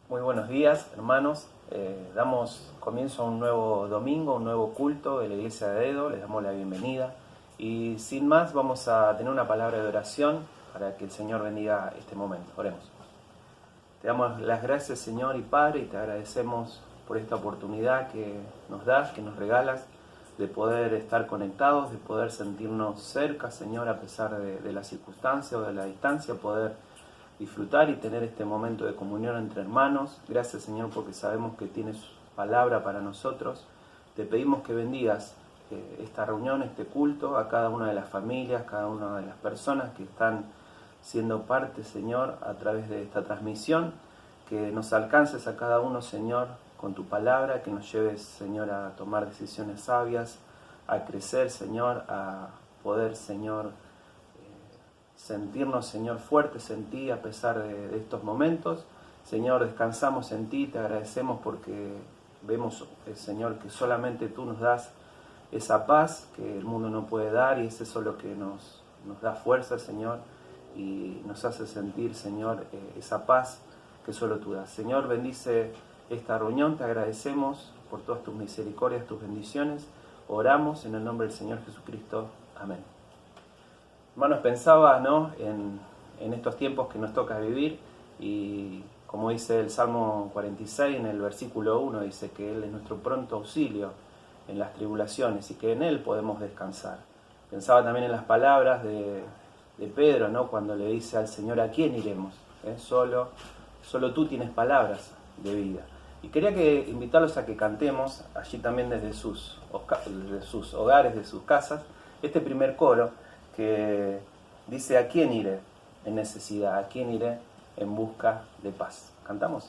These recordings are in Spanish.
Muy buenos días, hermanos. Damos comienzo a un nuevo domingo, un nuevo culto de la Iglesia de Edo. Les damos la bienvenida. Y sin más, vamos a tener una palabra de oración para que el Señor bendiga este momento. Oremos. Te damos las gracias, Señor y Padre, y te agradecemos por esta oportunidad que nos das, que nos regalas, de poder estar conectados, de poder sentirnos cerca, Señor, a pesar de las circunstancias o de la distancia, poder disfrutar y tener este momento de comunión entre hermanos. Gracias, Señor, porque sabemos que tienes palabra para nosotros. Te pedimos que bendigas esta reunión, este culto, a cada una de las familias, cada una de las personas que están siendo parte, Señor, a través de esta transmisión. Que nos alcances a cada uno, Señor, con tu palabra, que nos lleves, Señor, a tomar decisiones sabias, a crecer, Señor, a poder, Señor, sentirnos, Señor, fuertes en ti a pesar de estos momentos. Señor, descansamos en ti, te agradecemos porque vemos, Señor, que solamente tú nos das esa paz que el mundo no puede dar, y es eso lo que nos da fuerza, Señor, y nos hace sentir, Señor, esa paz que solo tú das. Señor, bendice esta reunión, te agradecemos por todas tus misericordias, tus bendiciones. Oramos en el nombre del Señor Jesucristo. Amén. Hermanos, pensaba, ¿no?, en estos tiempos que nos toca vivir, y como dice el Salmo 46 en el versículo 1, dice que Él es nuestro pronto auxilio en las tribulaciones y que en Él podemos descansar. Pensaba también en las palabras de Pedro, ¿no?, cuando le dice al Señor: ¿a quién iremos? Solo tú tienes palabras de vida. Y quería invitarlos a que cantemos allí también desde sus hogares, de sus casas, este primer coro que dice: ¿a quién iré en necesidad? ¿A quién iré en busca de paz? ¿Cantamos?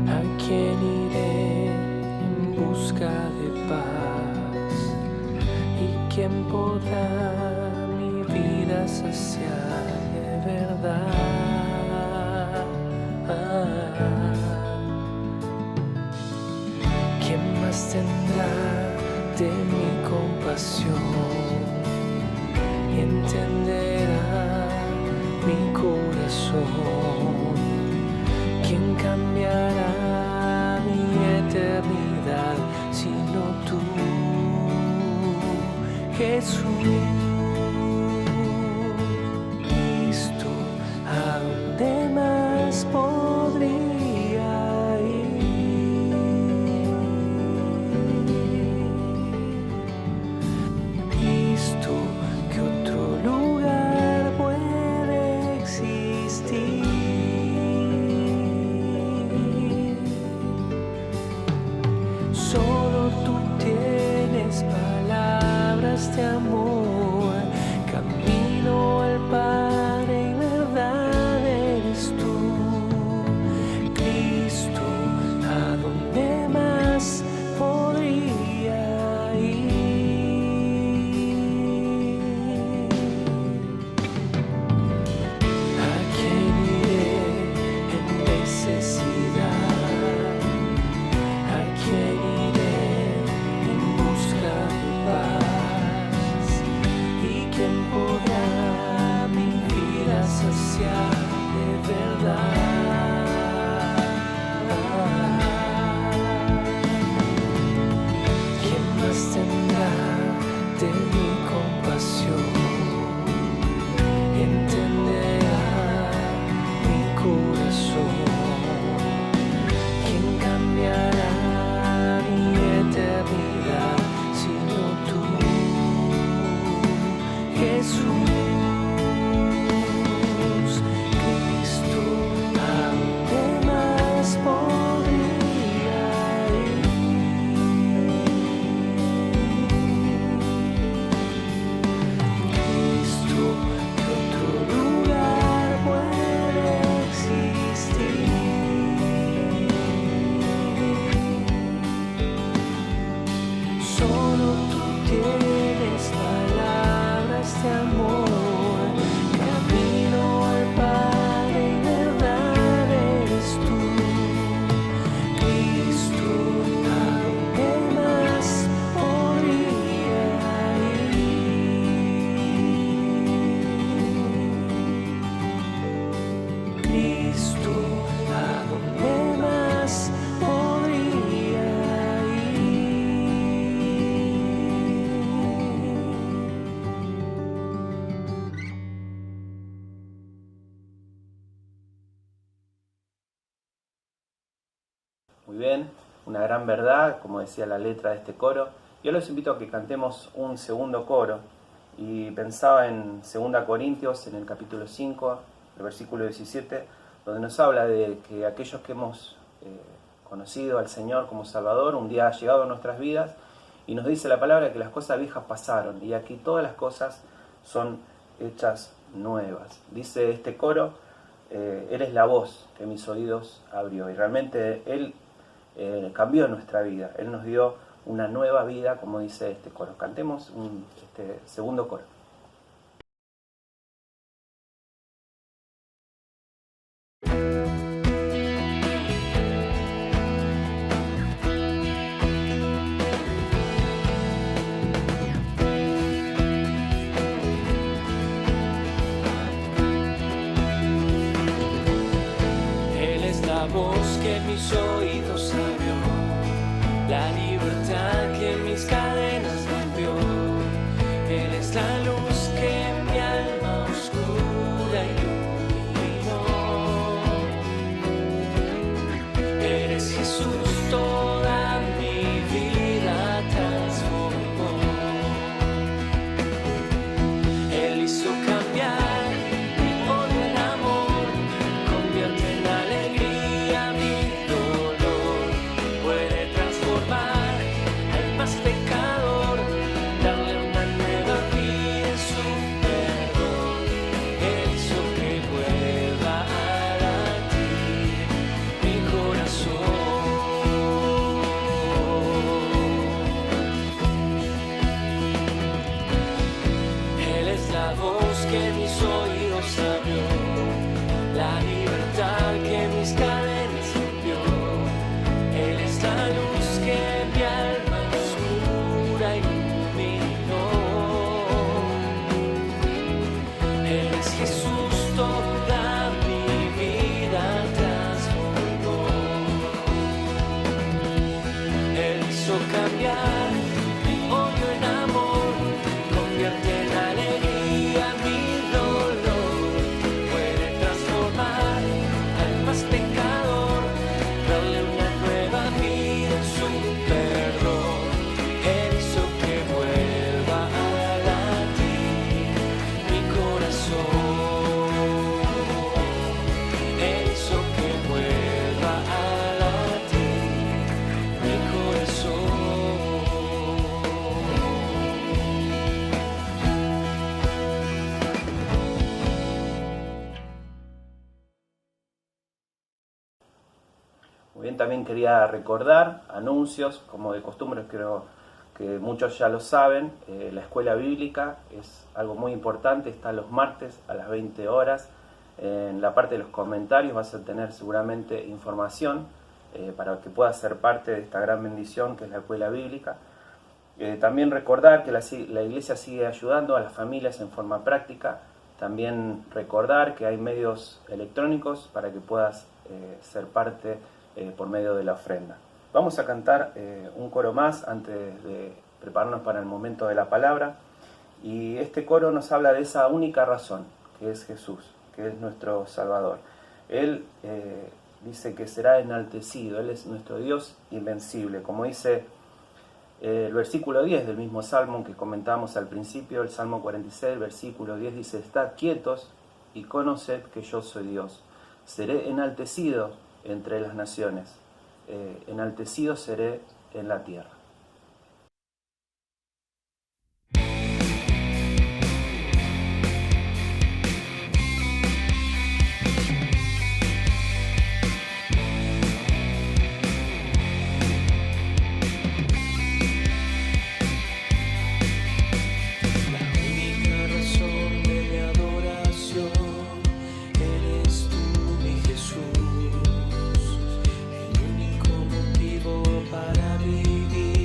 ¿A quién iré en busca de paz? ¿Y quién podrá mi vida saciar de verdad? ¿Quién más tendrá de mi compasión y entenderá mi corazón? ¿Quién cambiará mi eternidad sino tú, Jesús? Cristo, ¿a dónde más podría ir? Cristo, ¿qué otro lugar puede existir? Solo tú tienes palabras de amor, camino al Padre y verdad eres tú. Cristo, ¿a dónde más podría ir? ¿A quién iré en necesidad? ¿A quién iré en busca de paz? Muy bien, una gran verdad, como decía la letra de este coro. Yo los invito a que cantemos un segundo coro. Y pensaba en 2 Corintios, en el capítulo 5, el versículo 17, donde nos habla de que aquellos que hemos conocido al Señor como Salvador, un día ha llegado a nuestras vidas y nos dice la palabra que las cosas viejas pasaron y aquí todas las cosas son hechas nuevas. Dice este coro, eres la voz que mis oídos abrió, y realmente Él cambió nuestra vida, Él nos dio una nueva vida, como dice este coro. Cantemos este segundo coro. Él es la voz que mis oídos abrió, la libertad que mis cadenas rompió. Él es la luz que mi alma oscura iluminó. Eres Jesús, toda mi vida transformó. Él hizo cambiar mi odio en amor, convierte en alegría mi dolor, puede transformar al más pecador, darle una nueva vida en su perdón. Él hizo que vuelva a latir mi corazón. Él es la voz que mis oídos abrió, la libertad que mis cadenas rompió. Él es la luz que mi alma oscura iluminó. Él es Jesús, toda mi vida transformó. Él hizo cambiar mi odio en amor, convierte en alegría mi dolor, puede transformar al más pecador, darle una nueva vida en su perdón. Él hizo que vuelva a latir mi corazón. Él hizo que vuelva a latir mi corazón. Muy bien, también quería recordar anuncios, como de costumbre creo que muchos ya lo saben. La escuela bíblica es algo muy importante, está los martes a las 20 horas. En la parte de los comentarios vas a tener seguramente información para que puedas ser parte de esta gran bendición que es la escuela bíblica. También recordar que la iglesia sigue ayudando a las familias en forma práctica. También recordar que hay medios electrónicos para que puedas ser parte por medio de la ofrenda. Vamos a cantar un coro más antes de prepararnos para el momento de la palabra. Y este coro nos habla de esa única razón, que es Jesús, que es nuestro Salvador. Él dice que será enaltecido, Él es nuestro Dios invencible. Como dice el versículo 10 del mismo Salmo que comentamos al principio, el Salmo 46, el versículo 10 dice: Estad quietos y conoced que yo soy Dios. Seré enaltecido entre las naciones, enaltecido seré en la tierra. Para vivir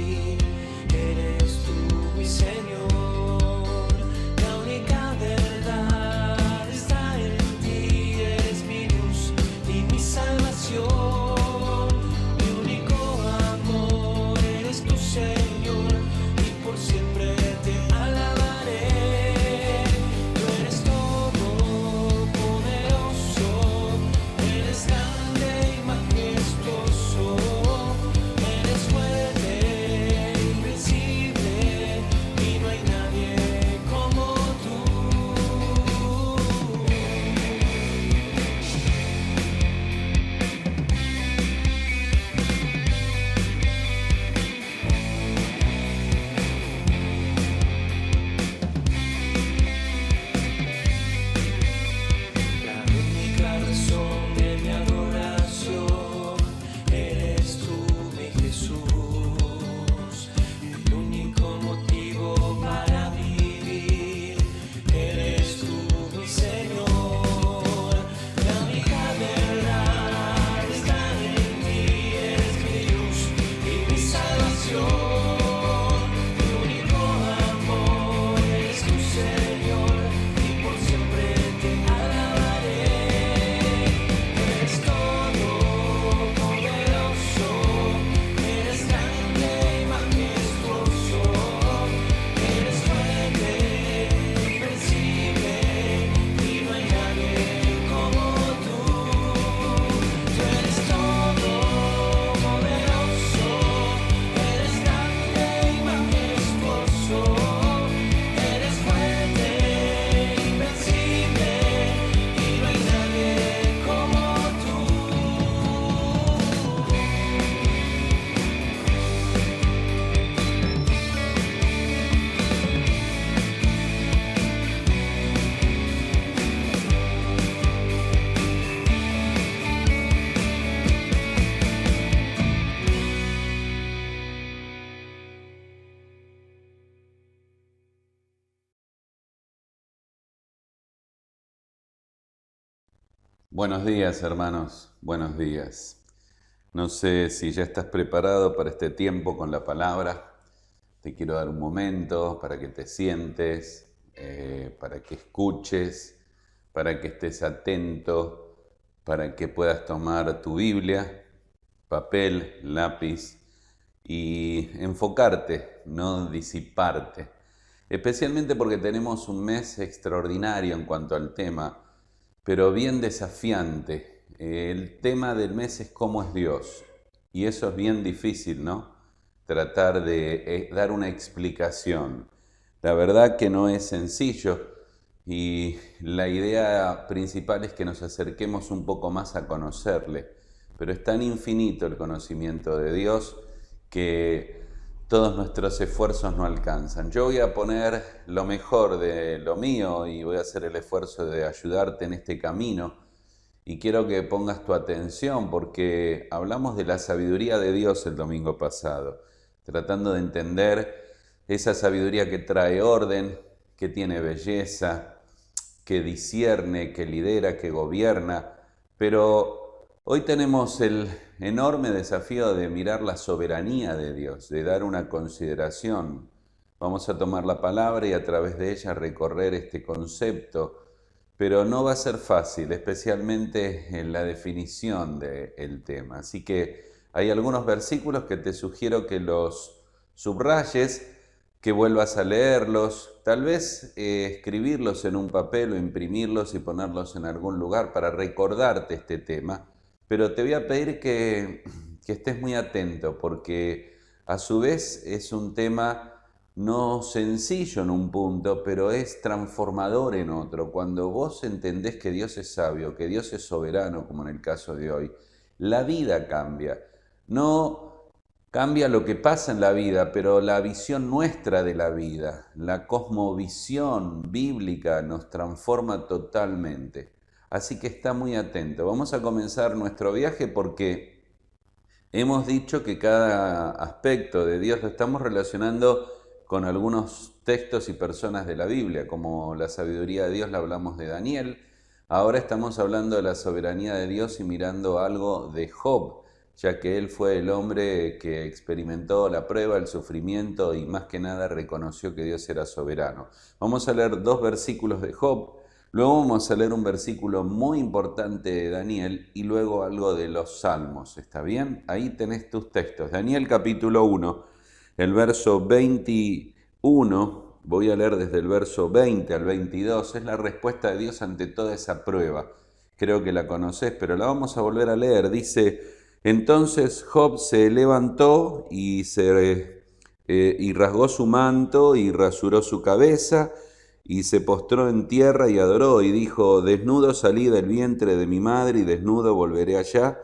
Buenos días, hermanos, buenos días. No sé si ya estás preparado para este tiempo con la palabra. Te quiero dar un momento para que te sientes, para que escuches, para que estés atento, para que puedas tomar tu Biblia, papel, lápiz y enfocarte, no disiparte. Especialmente porque tenemos un mes extraordinario en cuanto al tema, pero bien desafiante. El tema del mes es cómo es Dios. Y eso es bien difícil, ¿no? Tratar de dar una explicación. La verdad que no es sencillo y la idea principal es que nos acerquemos un poco más a conocerle. Pero es tan infinito el conocimiento de Dios que todos nuestros esfuerzos no alcanzan. Yo voy a poner lo mejor de lo mío y voy a hacer el esfuerzo de ayudarte en este camino. Y quiero que pongas tu atención porque hablamos de la sabiduría de Dios el domingo pasado, tratando de entender esa sabiduría que trae orden, que tiene belleza, que discierne, que lidera, que gobierna, pero hoy tenemos el enorme desafío de mirar la soberanía de Dios, de dar una consideración. Vamos a tomar la palabra y a través de ella recorrer este concepto, pero no va a ser fácil, especialmente en la definición del tema. Así que hay algunos versículos que te sugiero que los subrayes, que vuelvas a leerlos, tal vez escribirlos en un papel o imprimirlos y ponerlos en algún lugar para recordarte este tema. Pero te voy a pedir que estés muy atento porque a su vez es un tema no sencillo en un punto, pero es transformador en otro. Cuando vos entendés que Dios es sabio, que Dios es soberano, como en el caso de hoy, la vida cambia. No cambia lo que pasa en la vida, pero la visión nuestra de la vida, la cosmovisión bíblica nos transforma totalmente. Así que está muy atento. Vamos a comenzar nuestro viaje porque hemos dicho que cada aspecto de Dios lo estamos relacionando con algunos textos y personas de la Biblia, como la sabiduría de Dios la hablamos de Daniel. Ahora estamos hablando de la soberanía de Dios y mirando algo de Job, ya que él fue el hombre que experimentó la prueba, el sufrimiento y más que nada reconoció que Dios era soberano. Vamos a leer 2 versículos de Job. Luego vamos a leer un versículo muy importante de Daniel y luego algo de los Salmos, ¿está bien? Ahí tenés tus textos. Daniel capítulo 1, el verso 21, voy a leer desde el verso 20 al 22, es la respuesta de Dios ante toda esa prueba. Creo que la conocés, pero la vamos a volver a leer. Dice: entonces Job se levantó y rasgó su manto y rasuró su cabeza, y se postró en tierra y adoró, y dijo: desnudo salí del vientre de mi madre, y desnudo volveré allá.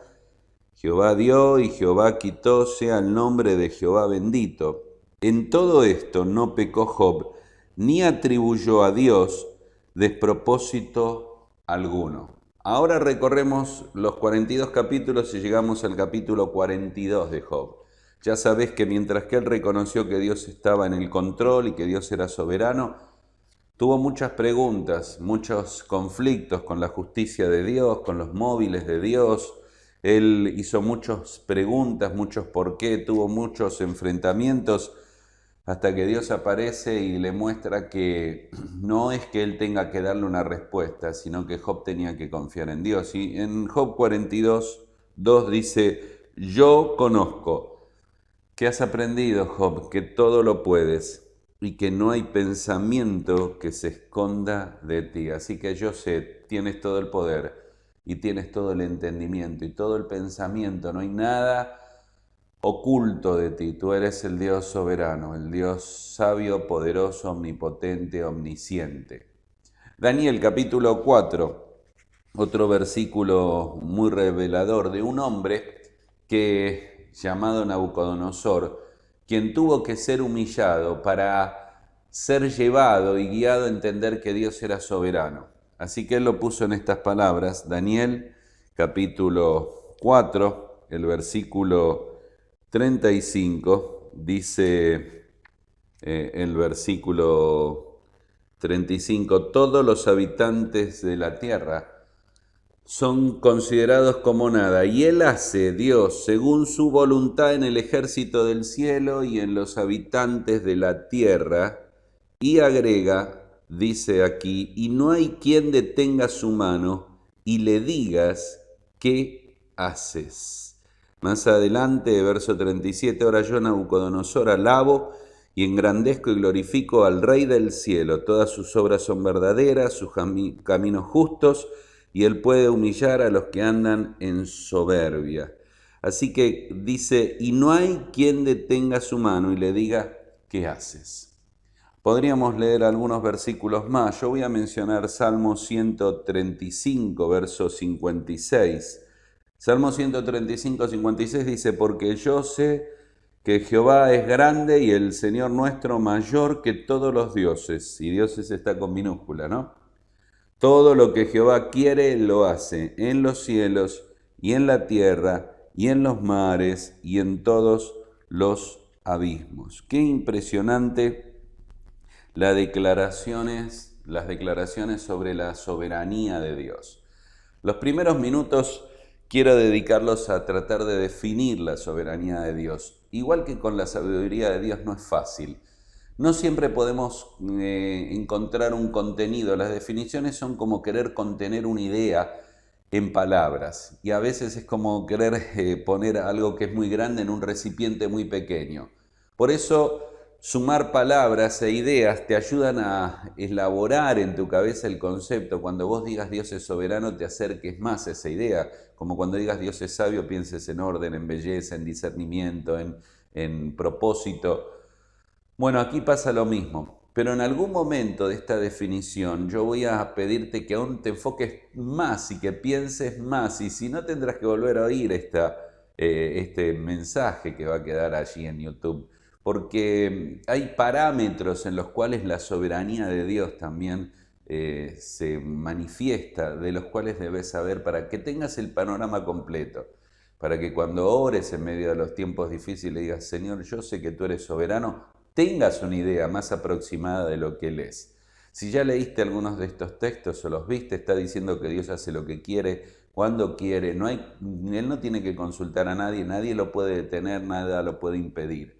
Jehová dio y Jehová quitó, sea el nombre de Jehová bendito. En todo esto no pecó Job, ni atribuyó a Dios despropósito alguno. Ahora recorremos los 42 capítulos y llegamos al capítulo 42 de Job. Ya sabés que mientras que él reconoció que Dios estaba en el control y que Dios era soberano, tuvo muchas preguntas, muchos conflictos con la justicia de Dios, con los móviles de Dios. Él hizo muchas preguntas, muchos por qué, tuvo muchos enfrentamientos, hasta que Dios aparece y le muestra que no es que él tenga que darle una respuesta, sino que Job tenía que confiar en Dios. Y en Job 42:2 dice, yo conozco. ¿Qué has aprendido, Job? Que todo lo puedes y que no hay pensamiento que se esconda de ti. Así que yo sé, tienes todo el poder y tienes todo el entendimiento y todo el pensamiento. No hay nada oculto de ti. Tú eres el Dios soberano, el Dios sabio, poderoso, omnipotente, omnisciente. Daniel capítulo 4, otro versículo muy revelador de un hombre llamado Nabucodonosor, quien tuvo que ser humillado para ser llevado y guiado a entender que Dios era soberano. Así que él lo puso en estas palabras, Daniel capítulo 4, el versículo 35, dice el versículo 35, todos los habitantes de la tierra son considerados como nada, y Él hace, Dios, según su voluntad en el ejército del cielo y en los habitantes de la tierra, y agrega, dice aquí, y no hay quien detenga su mano y le digas, ¿qué haces? Más adelante, verso 37, ahora yo, Nabucodonosor, alabo y engrandezco y glorifico al Rey del cielo. Todas sus obras son verdaderas, sus caminos justos, y Él puede humillar a los que andan en soberbia. Así que dice, y no hay quien detenga su mano y le diga, ¿qué haces? Podríamos leer algunos versículos más. Yo voy a mencionar Salmo 135, verso 56. Salmo 135, 56 dice, porque yo sé que Jehová es grande y el Señor nuestro mayor que todos los dioses. Y dioses está con minúscula, ¿no? Todo lo que Jehová quiere lo hace en los cielos y en la tierra y en los mares y en todos los abismos. Qué impresionante las declaraciones sobre la soberanía de Dios. Los primeros minutos quiero dedicarlos a tratar de definir la soberanía de Dios. Igual que con la sabiduría de Dios no es fácil. No siempre podemos encontrar un contenido. Las definiciones son como querer contener una idea en palabras. Y a veces es como querer poner algo que es muy grande en un recipiente muy pequeño. Por eso, sumar palabras e ideas te ayudan a elaborar en tu cabeza el concepto. Cuando vos digas Dios es soberano, te acerques más a esa idea. Como cuando digas Dios es sabio, pienses en orden, en belleza, en discernimiento, en propósito. Bueno, aquí pasa lo mismo, pero en algún momento de esta definición yo voy a pedirte que aún te enfoques más y que pienses más, y si no tendrás que volver a oír este mensaje que va a quedar allí en YouTube, porque hay parámetros en los cuales la soberanía de Dios también se manifiesta, de los cuales debes saber para que tengas el panorama completo, para que cuando ores en medio de los tiempos difíciles digas, Señor, yo sé que tú eres soberano, tengas una idea más aproximada de lo que Él es. Si ya leíste algunos de estos textos o los viste, está diciendo que Dios hace lo que quiere, cuando quiere. Él no tiene que consultar a nadie, nadie lo puede detener, nada lo puede impedir.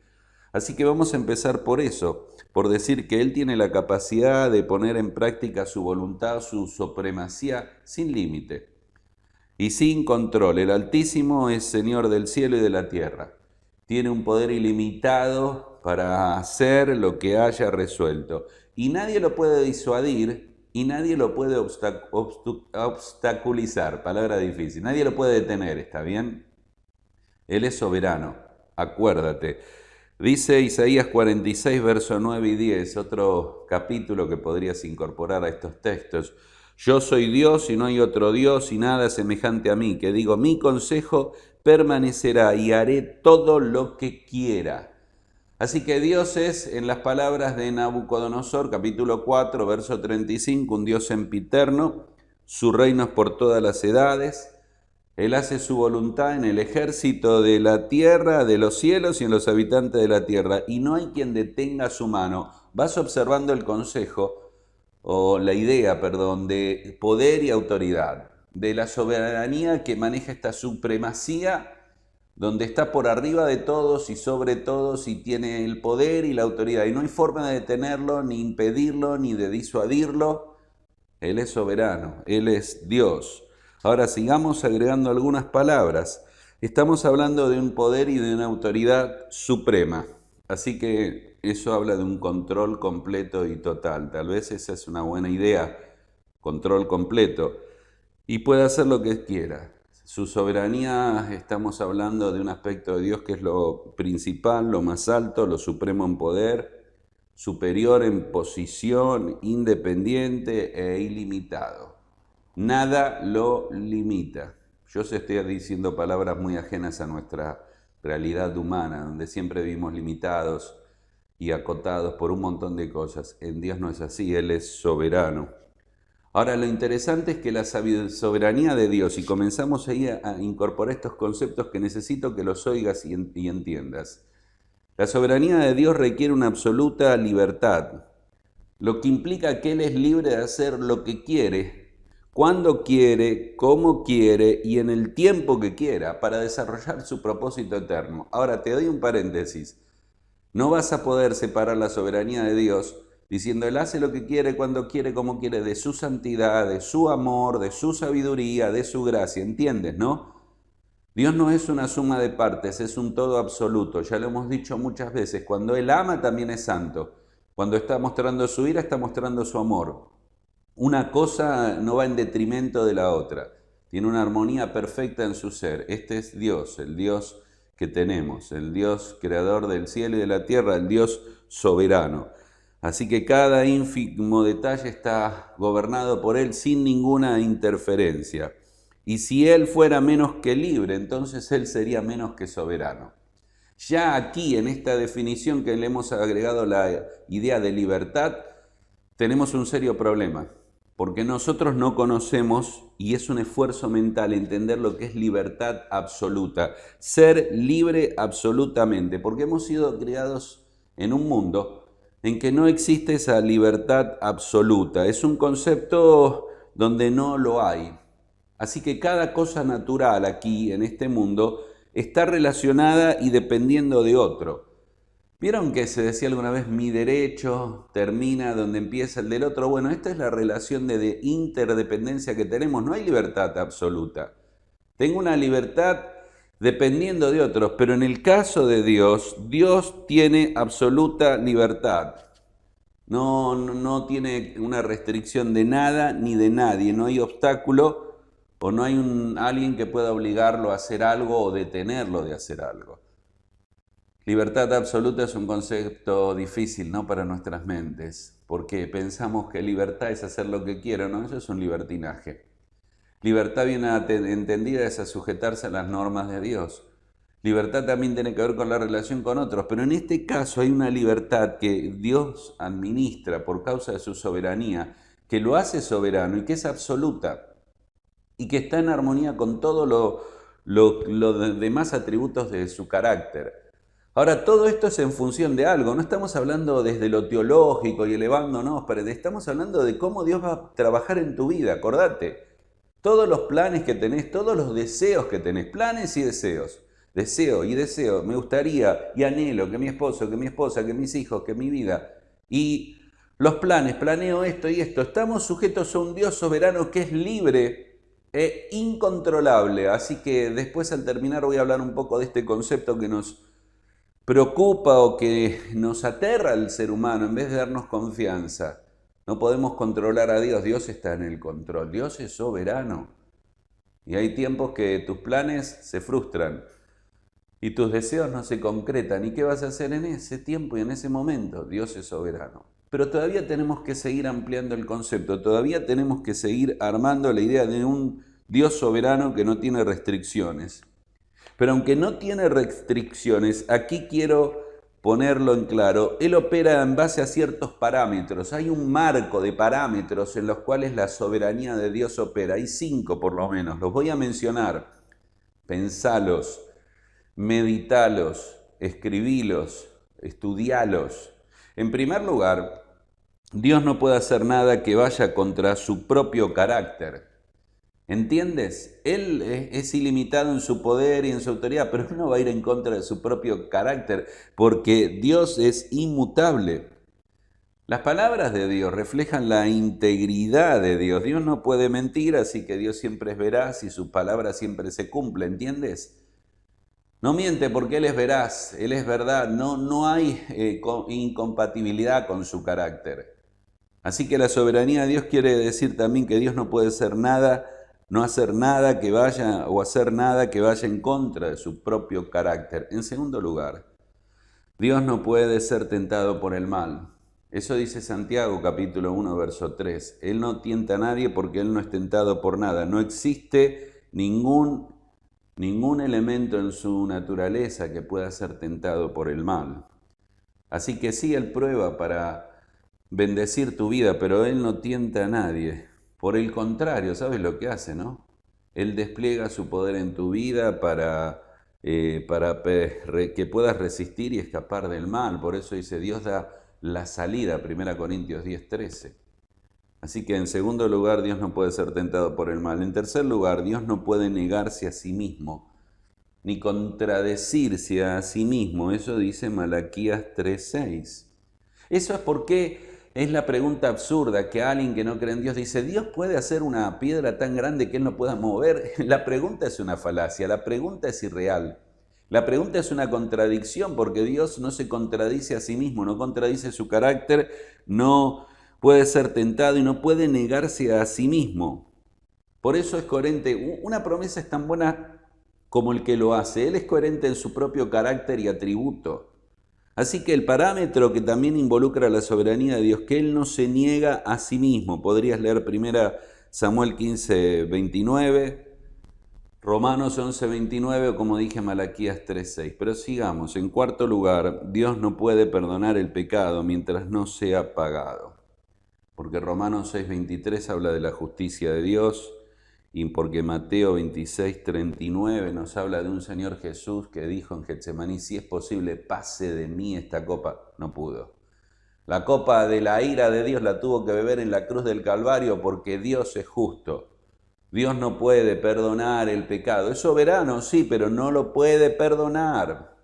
Así que vamos a empezar por eso, por decir que Él tiene la capacidad de poner en práctica su voluntad, su supremacía sin límite y sin control. El Altísimo es Señor del cielo y de la tierra. Tiene un poder ilimitado para hacer lo que haya resuelto. Y nadie lo puede disuadir y nadie lo puede obstaculizar. Palabra difícil. Nadie lo puede detener, ¿está bien? Él es soberano, acuérdate. Dice Isaías 46, verso 9 y 10, otro capítulo que podrías incorporar a estos textos. Yo soy Dios y no hay otro Dios y nada semejante a mí, que digo, mi consejo permanecerá y haré todo lo que quiera. Así que Dios es, en las palabras de Nabucodonosor, capítulo 4, verso 35, un Dios sempiterno, su reino es por todas las edades. Él hace su voluntad en el ejército de la tierra, de los cielos y en los habitantes de la tierra, y no hay quien detenga su mano. Vas observando el consejo, o la idea, perdón, de poder y autoridad. de la soberanía que maneja esta supremacía, donde está por arriba de todos y sobre todos y tiene el poder y la autoridad. Y no hay forma de detenerlo, ni impedirlo, ni de disuadirlo. Él es soberano, Él es Dios. Ahora sigamos agregando algunas palabras. Estamos hablando de un poder y de una autoridad suprema. Así que eso habla de un control completo y total. Tal vez esa es una buena idea, control completo. Y puede hacer lo que quiera. Su soberanía, estamos hablando de un aspecto de Dios que es lo principal, lo más alto, lo supremo en poder, superior en posición, independiente e ilimitado. Nada lo limita. Yo os estoy diciendo palabras muy ajenas a nuestra realidad humana, donde siempre vivimos limitados y acotados por un montón de cosas. En Dios no es así, Él es soberano. Ahora, lo interesante es que la soberanía de Dios, y comenzamos ahí a incorporar estos conceptos que necesito que los oigas y entiendas. La soberanía de Dios requiere una absoluta libertad, lo que implica que Él es libre de hacer lo que quiere, cuando quiere, cómo quiere y en el tiempo que quiera para desarrollar su propósito eterno. Ahora, te doy un paréntesis. No vas a poder separar la soberanía de Dios diciendo, Él hace lo que quiere, cuando quiere, como quiere, de su santidad, de su amor, de su sabiduría, de su gracia. ¿Entiendes, no? Dios no es una suma de partes, es un todo absoluto. Ya lo hemos dicho muchas veces. Cuando Él ama, también es santo. Cuando está mostrando su ira, está mostrando su amor. Una cosa no va en detrimento de la otra. Tiene una armonía perfecta en su ser. Este es Dios, el Dios que tenemos, el Dios creador del cielo y de la tierra, el Dios soberano. Así que cada ínfimo detalle está gobernado por Él sin ninguna interferencia. Y si Él fuera menos que libre, entonces Él sería menos que soberano. Ya aquí, en esta definición que le hemos agregado la idea de libertad, tenemos un serio problema. Porque nosotros no conocemos, y es un esfuerzo mental entender lo que es libertad absoluta. Ser libre absolutamente, porque hemos sido criados en un mundo en que no existe esa libertad absoluta. Es un concepto donde no lo hay. Así que cada cosa natural aquí, en este mundo, está relacionada y dependiendo de otro. ¿Vieron que se decía alguna vez, mi derecho termina donde empieza el del otro? Bueno, esta es la relación de interdependencia que tenemos. No hay libertad absoluta. Tengo una libertad dependiendo de otros, pero en el caso de Dios, Dios tiene absoluta libertad. No tiene una restricción de nada ni de nadie. No hay obstáculo o no hay alguien que pueda obligarlo a hacer algo o detenerlo de hacer algo. Libertad absoluta es un concepto difícil, ¿no?, para nuestras mentes, porque pensamos que libertad es hacer lo que quiero, ¿no? Eso es un libertinaje. Libertad bien entendida es a sujetarse a las normas de Dios. Libertad también tiene que ver con la relación con otros, pero en este caso hay una libertad que Dios administra por causa de su soberanía, que lo hace soberano y que es absoluta y que está en armonía con todos los demás atributos de su carácter. Ahora, todo esto es en función de algo, no estamos hablando desde lo teológico y elevándonos, pero estamos hablando de cómo Dios va a trabajar en tu vida, acordate. Todos los planes que tenés, todos los deseos que tenés, planes y deseos. Deseo y deseo, me gustaría y anhelo que mi esposo, que mi esposa, que mis hijos, que mi vida. Y los planes, planeo esto y esto. Estamos sujetos a un Dios soberano que es libre e incontrolable. Así que después al terminar voy a hablar un poco de este concepto que nos preocupa o que nos aterra al ser humano en vez de darnos confianza. No podemos controlar a Dios, Dios está en el control, Dios es soberano. Y hay tiempos que tus planes se frustran y tus deseos no se concretan. ¿Y qué vas a hacer en ese tiempo y en ese momento? Dios es soberano. Pero todavía tenemos que seguir ampliando el concepto, todavía tenemos que seguir armando la idea de un Dios soberano que no tiene restricciones. Pero aunque no tiene restricciones, aquí quiero ponerlo en claro, Él opera en base a ciertos parámetros. Hay un marco de parámetros en los cuales la soberanía de Dios opera. Hay 5 por lo menos, los voy a mencionar. Pensalos, meditalos, escribilos, estudialos. En primer lugar, Dios no puede hacer nada que vaya contra su propio carácter. ¿Entiendes? Él es ilimitado en su poder y en su autoridad, pero Él no va a ir en contra de su propio carácter, porque Dios es inmutable. Las palabras de Dios reflejan la integridad de Dios. Dios no puede mentir, así que Dios siempre es veraz y su palabra siempre se cumple, ¿entiendes? No miente porque Él es veraz, Él es verdad, no hay incompatibilidad con su carácter. Así que la soberanía de Dios quiere decir también que Dios no puede hacer nada, no hacer nada que vaya o hacer nada que vaya en contra de su propio carácter. En segundo lugar, Dios no puede ser tentado por el mal. Eso dice Santiago capítulo 1 verso 3. Él no tienta a nadie porque Él no es tentado por nada. No existe ningún elemento en su naturaleza que pueda ser tentado por el mal. Así que sí, Él prueba para bendecir tu vida, pero Él no tienta a nadie. Por el contrario, ¿sabes lo que hace, no? Él despliega su poder en tu vida para que puedas resistir y escapar del mal. Por eso dice, Dios da la salida, 1 Corintios 10:13. Así que en segundo lugar, Dios no puede ser tentado por el mal. En tercer lugar, Dios no puede negarse a sí mismo, ni contradecirse a sí mismo. Eso dice Malaquías 3:6. Eso es porque es la pregunta absurda que alguien que no cree en Dios dice, ¿Dios puede hacer una piedra tan grande que Él no pueda mover? La pregunta es una falacia, la pregunta es irreal. La pregunta es una contradicción porque Dios no se contradice a sí mismo, no contradice su carácter, no puede ser tentado y no puede negarse a sí mismo. Por eso es coherente. Una promesa es tan buena como el que lo hace. Él es coherente en su propio carácter y atributo. Así que el parámetro que también involucra la soberanía de Dios, que Él no se niega a sí mismo. Podrías leer 1 Samuel 15:29, Romanos 11:29 o como dije Malaquías 3:6. Pero sigamos. En cuarto lugar, Dios no puede perdonar el pecado mientras no sea pagado. Porque Romanos 6:23 habla de la justicia de Dios y porque Mateo 26:39 nos habla de un Señor Jesús que dijo en Getsemaní, si es posible, pase de mí esta copa. No pudo. La copa de la ira de Dios la tuvo que beber en la cruz del Calvario porque Dios es justo. Dios no puede perdonar el pecado. Es soberano, sí, pero no lo puede perdonar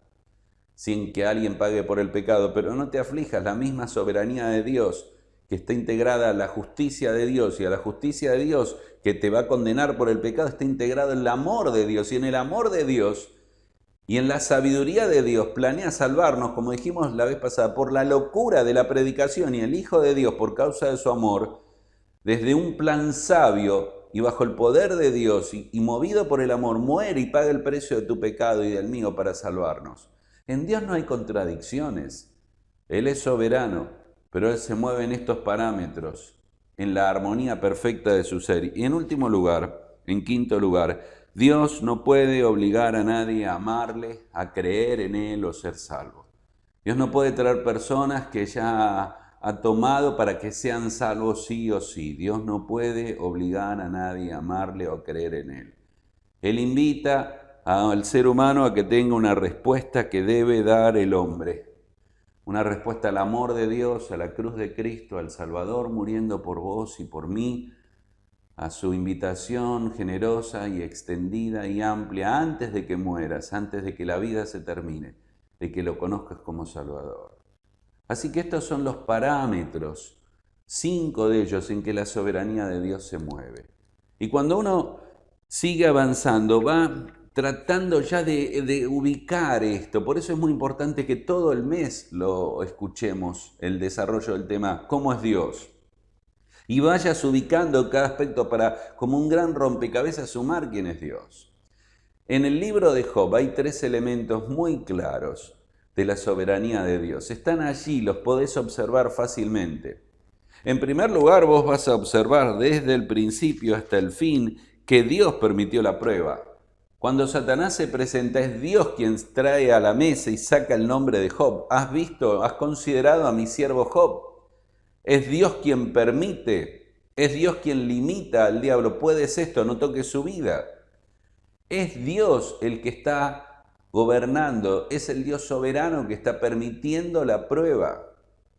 sin que alguien pague por el pecado. Pero no te aflijas, la misma soberanía de Dios que está integrada a la justicia de Dios y a la justicia de Dios que te va a condenar por el pecado, está integrado en el amor de Dios. Y en el amor de Dios y en la sabiduría de Dios planea salvarnos, como dijimos la vez pasada, por la locura de la predicación, y el Hijo de Dios, por causa de su amor, desde un plan sabio y bajo el poder de Dios y movido por el amor, muere y paga el precio de tu pecado y del mío para salvarnos. En Dios no hay contradicciones. Él es soberano, pero Él se mueve en estos parámetros, en la armonía perfecta de su ser. Y en último lugar, en quinto lugar, Dios no puede obligar a nadie a amarle, a creer en Él o ser salvo. Dios no puede traer personas que ya ha tomado para que sean salvos sí o sí. Dios no puede obligar a nadie a amarle o a creer en Él. Él invita al ser humano a que tenga una respuesta que debe dar el hombre. Una respuesta al amor de Dios, a la cruz de Cristo, al Salvador muriendo por vos y por mí, a su invitación generosa y extendida y amplia antes de que mueras, antes de que la vida se termine, de que lo conozcas como Salvador. Así que estos son los parámetros, 5 de ellos en que la soberanía de Dios se mueve. Y cuando uno sigue avanzando, va tratando ya de ubicar esto. Por eso es muy importante que todo el mes lo escuchemos, el desarrollo del tema, ¿cómo es Dios? Y vayas ubicando cada aspecto para, como un gran rompecabezas, sumar quién es Dios. En el libro de Job hay 3 elementos muy claros de la soberanía de Dios. Están allí, los podés observar fácilmente. En primer lugar, vos vas a observar desde el principio hasta el fin que Dios permitió la prueba. Cuando Satanás se presenta, es Dios quien trae a la mesa y saca el nombre de Job. ¿Has visto, has considerado a mi siervo Job? Es Dios quien permite, es Dios quien limita al diablo. Puedes esto, no toques su vida. Es Dios el que está gobernando, es el Dios soberano que está permitiendo la prueba.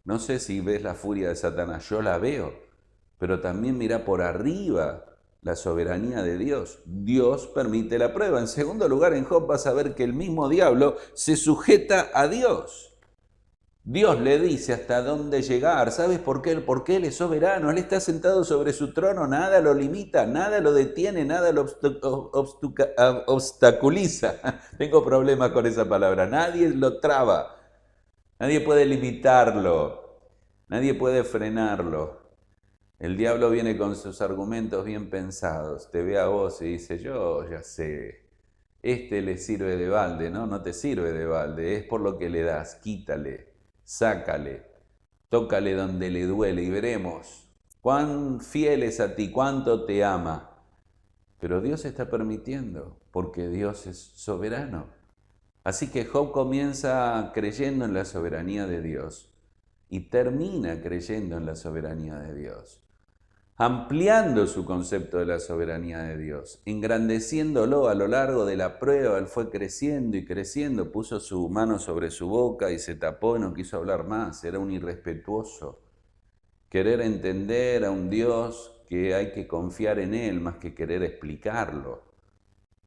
No sé si ves la furia de Satanás, yo la veo, pero también mira por arriba la soberanía de Dios. Dios permite la prueba. En segundo lugar, en Job vas a ver que el mismo diablo se sujeta a Dios. Dios le dice hasta dónde llegar. ¿Sabes por qué? Porque Él es soberano. Él está sentado sobre su trono. Nada lo limita, nada lo detiene, nada lo obstaculiza. Tengo problemas con esa palabra. Nadie lo traba. Nadie puede limitarlo. Nadie puede frenarlo. El diablo viene con sus argumentos bien pensados. Te ve a vos y dice, yo ya sé. Este le sirve de balde. No, no te sirve de balde. Es por lo que le das. Quítale. Sácale, tócale donde le duele y veremos cuán fiel es a ti, cuánto te ama. Pero Dios está permitiendo, porque Dios es soberano. Así que Job comienza creyendo en la soberanía de Dios y termina creyendo en la soberanía de Dios, ampliando su concepto de la soberanía de Dios, engrandeciéndolo a lo largo de la prueba. Él fue creciendo y creciendo, puso su mano sobre su boca y se tapó y no quiso hablar más. Era un irrespetuoso. Querer entender a un Dios que hay que confiar en Él más que querer explicarlo.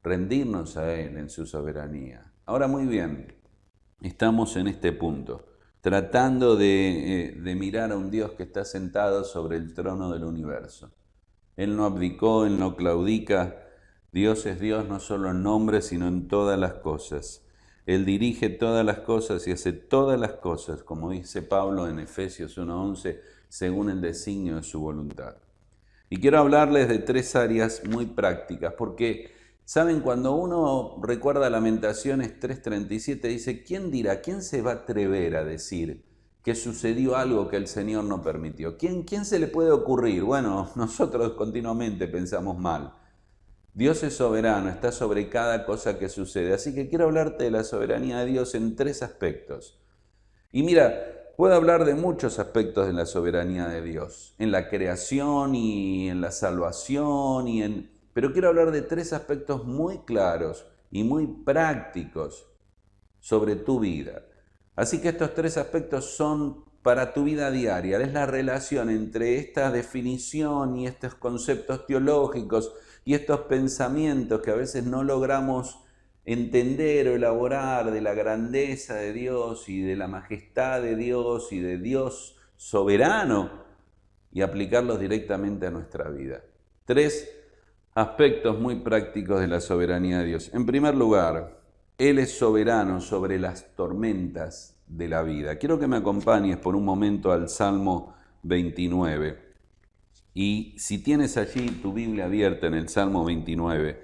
Rendirnos a Él en su soberanía. Ahora muy bien, estamos en este punto, tratando de mirar a un Dios que está sentado sobre el trono del universo. Él no abdicó, Él no claudica. Dios es Dios no solo en nombre, sino en todas las cosas. Él dirige todas las cosas y hace todas las cosas, como dice Pablo en Efesios 1:11, según el designio de su voluntad. Y quiero hablarles de 3 áreas muy prácticas, porque ¿saben? Cuando uno recuerda Lamentaciones 3:37, dice, ¿quién dirá, quién se va a atrever a decir que sucedió algo que el Señor no permitió? ¿Quién se le puede ocurrir? Bueno, nosotros continuamente pensamos mal. Dios es soberano, está sobre cada cosa que sucede. Así que quiero hablarte de la soberanía de Dios en 3 aspectos. Y mira, puedo hablar de muchos aspectos de la soberanía de Dios, en la creación y en la salvación pero quiero hablar de 3 aspectos muy claros y muy prácticos sobre tu vida. Así que estos 3 aspectos son para tu vida diaria. Es la relación entre esta definición y estos conceptos teológicos y estos pensamientos que a veces no logramos entender o elaborar de la grandeza de Dios y de la majestad de Dios y de Dios soberano y aplicarlos directamente a nuestra vida. 3 aspectos muy prácticos de la soberanía de Dios. En primer lugar, Él es soberano sobre las tormentas de la vida. Quiero que me acompañes por un momento al Salmo 29. Y si tienes allí tu Biblia abierta en el Salmo 29,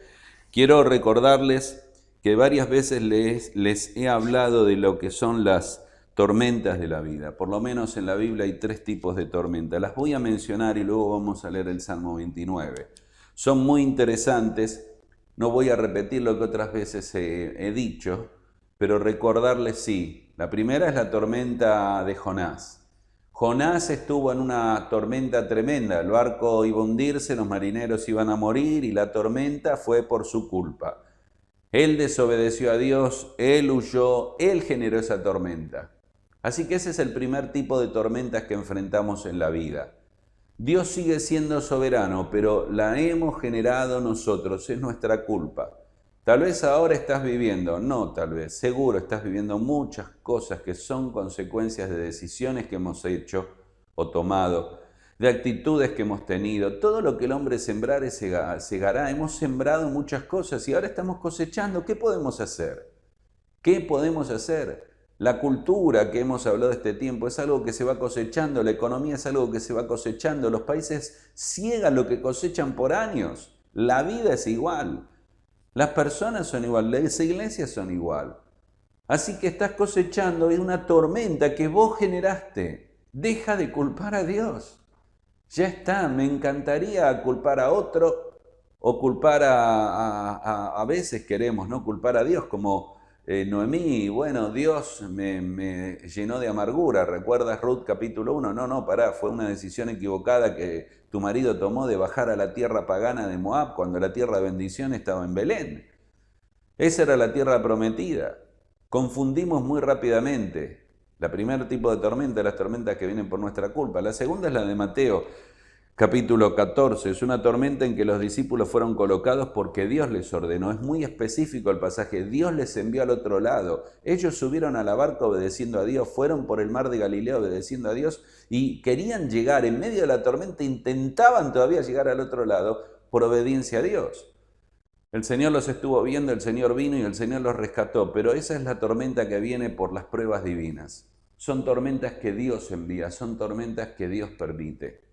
quiero recordarles que varias veces les he hablado de lo que son las tormentas de la vida. Por lo menos en la Biblia hay 3 tipos de tormentas. Las voy a mencionar y luego vamos a leer el Salmo 29. Son muy interesantes, no voy a repetir lo que otras veces he dicho, pero recordarles sí. La primera es la tormenta de Jonás. Jonás estuvo en una tormenta tremenda, el barco iba a hundirse, los marineros iban a morir y la tormenta fue por su culpa. Él desobedeció a Dios, él huyó, él generó esa tormenta. Así que ese es el primer tipo de tormentas que enfrentamos en la vida. Dios sigue siendo soberano, pero la hemos generado nosotros, es nuestra culpa. Tal vez ahora estás viviendo, no tal vez, seguro estás viviendo muchas cosas que son consecuencias de decisiones que hemos hecho o tomado, de actitudes que hemos tenido. Todo lo que el hombre sembrare segará. Hemos sembrado muchas cosas y ahora estamos cosechando. ¿Qué podemos hacer? ¿Qué podemos hacer? La cultura que hemos hablado de este tiempo es algo que se va cosechando, la economía es algo que se va cosechando, los países ciegan lo que cosechan por años, la vida es igual, las personas son igual, las iglesias son igual. Así que estás cosechando una tormenta que vos generaste. Deja de culpar a Dios. Ya está, me encantaría culpar a otro o culpar a veces queremos, ¿no? Culpar a Dios como Noemí, bueno, Dios me llenó de amargura. ¿Recuerdas Ruth capítulo 1? No, pará, fue una decisión equivocada que tu marido tomó de bajar a la tierra pagana de Moab cuando la tierra de bendición estaba en Belén. Esa era la tierra prometida. Confundimos muy rápidamente. La primer tipo de tormenta, las tormentas que vienen por nuestra culpa. La segunda es la de Mateo, capítulo 14. Es una tormenta en que los discípulos fueron colocados porque Dios les ordenó. Es muy específico el pasaje. Dios les envió al otro lado. Ellos subieron a la barca obedeciendo a Dios, fueron por el mar de Galilea obedeciendo a Dios y querían llegar en medio de la tormenta, intentaban todavía llegar al otro lado por obediencia a Dios. El Señor los estuvo viendo, el Señor vino y el Señor los rescató, pero esa es la tormenta que viene por las pruebas divinas. Son tormentas que Dios envía, son tormentas que Dios permite.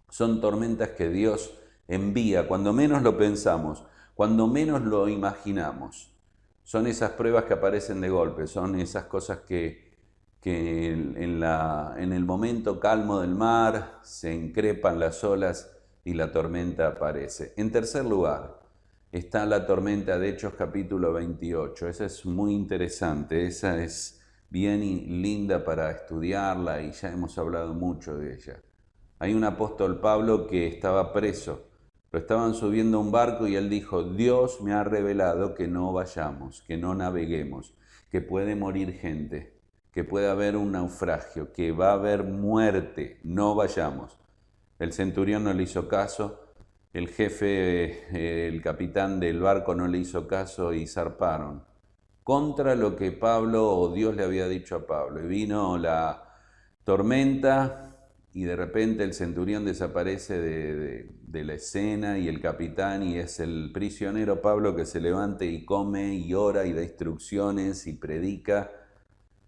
Son tormentas que Dios envía cuando menos lo pensamos, cuando menos lo imaginamos. Son esas pruebas que aparecen de golpe, son esas cosas que en el momento calmo del mar se increpan las olas y la tormenta aparece. En tercer lugar está la tormenta de Hechos capítulo 28. Esa es muy interesante, esa es bien linda para estudiarla y ya hemos hablado mucho de ella. Hay un apóstol Pablo que estaba preso, lo estaban subiendo a un barco y él dijo: Dios me ha revelado que no vayamos, que no naveguemos, que puede morir gente, que puede haber un naufragio, que va a haber muerte, no vayamos. El centurión no le hizo caso, el jefe, el capitán del barco no le hizo caso y zarparon contra lo que Pablo o Dios le había dicho a Pablo. Y vino la tormenta y de repente el centurión desaparece de la escena y el capitán, y es el prisionero Pablo que se levanta y come y ora y da instrucciones y predica.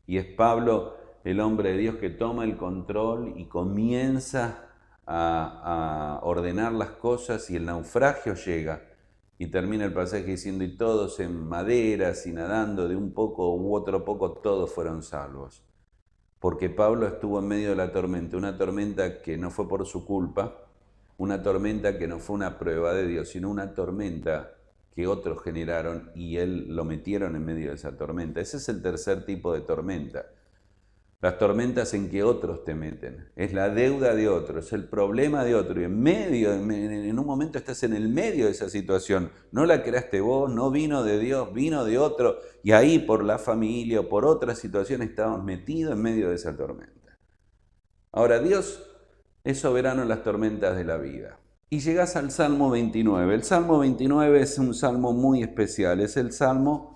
Y es Pablo, el hombre de Dios, que toma el control y comienza a ordenar las cosas, y el naufragio llega. Y termina el pasaje diciendo: y todos en maderas y nadando de un poco u otro poco, todos fueron salvos. Porque Pablo estuvo en medio de la tormenta, una tormenta que no fue por su culpa, una tormenta que no fue una prueba de Dios, sino una tormenta que otros generaron y él lo metieron en medio de esa tormenta. Ese es el tercer tipo de tormenta. Las tormentas en que otros te meten. Es la deuda de otros, es el problema de otro. Y en un momento estás en el medio de esa situación. No la creaste vos, no vino de Dios, vino de otro. Y ahí por la familia o por otra situación estamos metidos en medio de esa tormenta. Ahora, Dios es soberano en las tormentas de la vida. Y llegas al Salmo 29. El Salmo 29 es un salmo muy especial. Es el salmo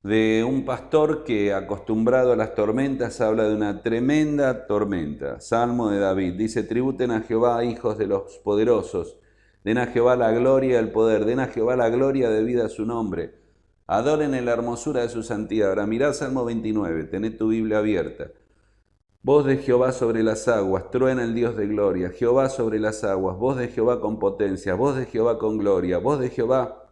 de un pastor que, acostumbrado a las tormentas, habla de una tremenda tormenta. Salmo de David. Dice: tributen a Jehová, hijos de los poderosos. Den a Jehová la gloria y el poder. Den a Jehová la gloria debida a su nombre. Adoren en la hermosura de su santidad. Ahora mirá Salmo 29. Tened tu Biblia abierta. Voz de Jehová sobre las aguas, truena el Dios de gloria. Jehová sobre las aguas, voz de Jehová con potencia, voz de Jehová con gloria, voz de Jehová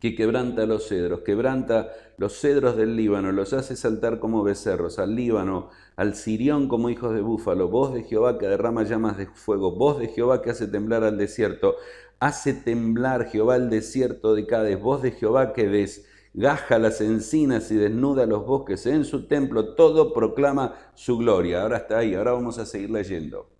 que quebranta los cedros del Líbano, los hace saltar como becerros, al Líbano, al Sirión como hijos de búfalo, voz de Jehová que derrama llamas de fuego, voz de Jehová que hace temblar al desierto, hace temblar Jehová el desierto de Cades, voz de Jehová que desgaja las encinas y desnuda los bosques, en su templo todo proclama su gloria. Ahora está ahí, ahora vamos a seguir leyendo.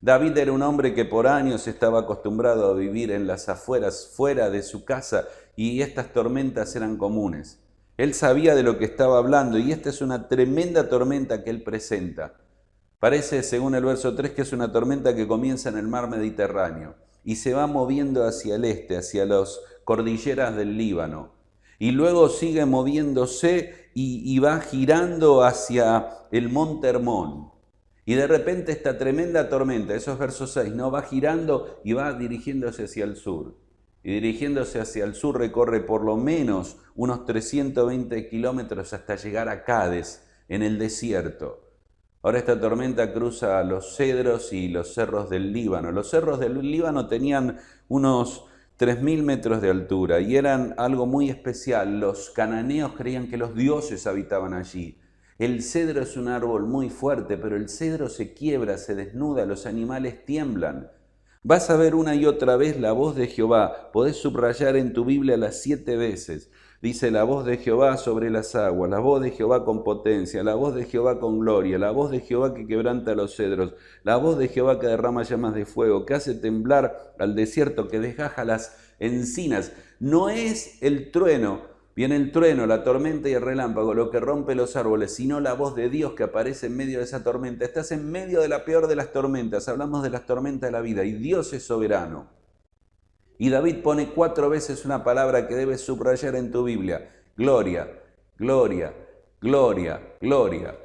David era un hombre que por años estaba acostumbrado a vivir en las afueras, fuera de su casa, y estas tormentas eran comunes. Él sabía de lo que estaba hablando, y esta es una tremenda tormenta que él presenta. Parece, según el verso 3, que es una tormenta que comienza en el mar Mediterráneo y se va moviendo hacia el este, hacia las cordilleras del Líbano, y luego sigue moviéndose y va girando hacia el monte Hermón. Y de repente esta tremenda tormenta, esos versos 6, ¿no? Va girando y va dirigiéndose hacia el sur. Y dirigiéndose hacia el sur recorre por lo menos unos 320 kilómetros hasta llegar a Cades, en el desierto. Ahora esta tormenta cruza los cedros y los cerros del Líbano. Los cerros del Líbano tenían unos 3.000 metros de altura y eran algo muy especial. Los cananeos creían que los dioses habitaban allí. El cedro es un árbol muy fuerte, pero el cedro se quiebra, se desnuda, los animales tiemblan. Vas a ver una y otra vez la voz de Jehová. Podés subrayar en tu Biblia las 7 veces. Dice: la voz de Jehová sobre las aguas, la voz de Jehová con potencia, la voz de Jehová con gloria, la voz de Jehová que quebranta los cedros, la voz de Jehová que derrama llamas de fuego, que hace temblar al desierto, que desgaja las encinas. No es el trueno. Viene el trueno, la tormenta y el relámpago, lo que rompe los árboles, sino la voz de Dios que aparece en medio de esa tormenta. Estás en medio de la peor de las tormentas, hablamos de las tormentas de la vida, y Dios es soberano. Y David pone 4 veces una palabra que debes subrayar en tu Biblia: gloria, gloria, gloria, gloria.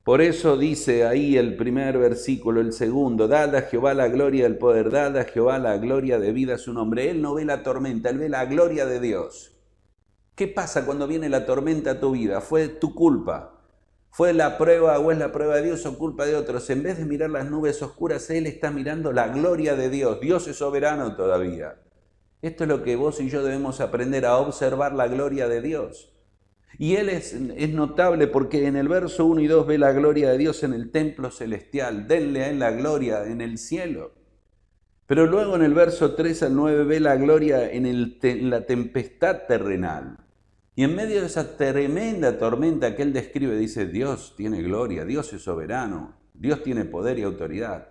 Por eso dice ahí el primer versículo, el segundo: dad a Jehová la gloria del poder, dad a Jehová la gloria debida a su nombre. Él no ve la tormenta, él ve la gloria de Dios. ¿Qué pasa cuando viene la tormenta a tu vida? ¿Fue tu culpa? ¿Fue la prueba o es la prueba de Dios o culpa de otros? En vez de mirar las nubes oscuras, él está mirando la gloria de Dios. Dios es soberano todavía. Esto es lo que vos y yo debemos aprender, a observar la gloria de Dios. Y él es notable porque en el verso 1 y 2 ve la gloria de Dios en el templo celestial. Denle a él la gloria en el cielo. Pero luego en el verso 3 al 9 ve la gloria en la tempestad terrenal. Y en medio de esa tremenda tormenta que él describe, dice: Dios tiene gloria, Dios es soberano, Dios tiene poder y autoridad.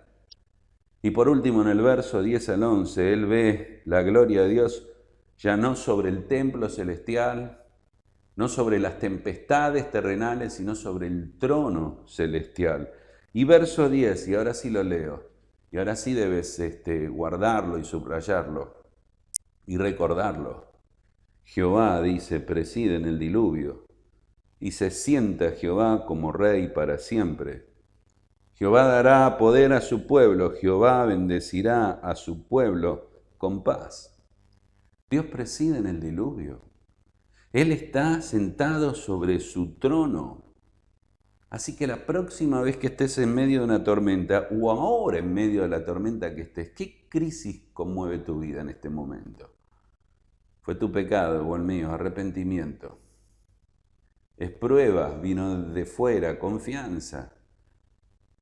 Y por último, en el verso 10 al 11, él ve la gloria de Dios ya no sobre el templo celestial, no sobre las tempestades terrenales, sino sobre el trono celestial. Y verso 10, y ahora sí lo leo, y ahora sí debes guardarlo y subrayarlo y recordarlo. Jehová, dice, preside en el diluvio, y se sienta Jehová como rey para siempre. Jehová dará poder a su pueblo, Jehová bendecirá a su pueblo con paz. Dios preside en el diluvio. Él está sentado sobre su trono. Así que la próxima vez que estés en medio de una tormenta, o ahora en medio de la tormenta que estés, ¿qué crisis conmueve tu vida en este momento? ¿Fue tu pecado o el mío? Arrepentimiento. Es prueba, vino de fuera, confianza.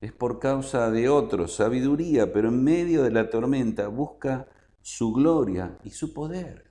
Es por causa de otros, sabiduría, pero en medio de la tormenta busca su gloria y su poder.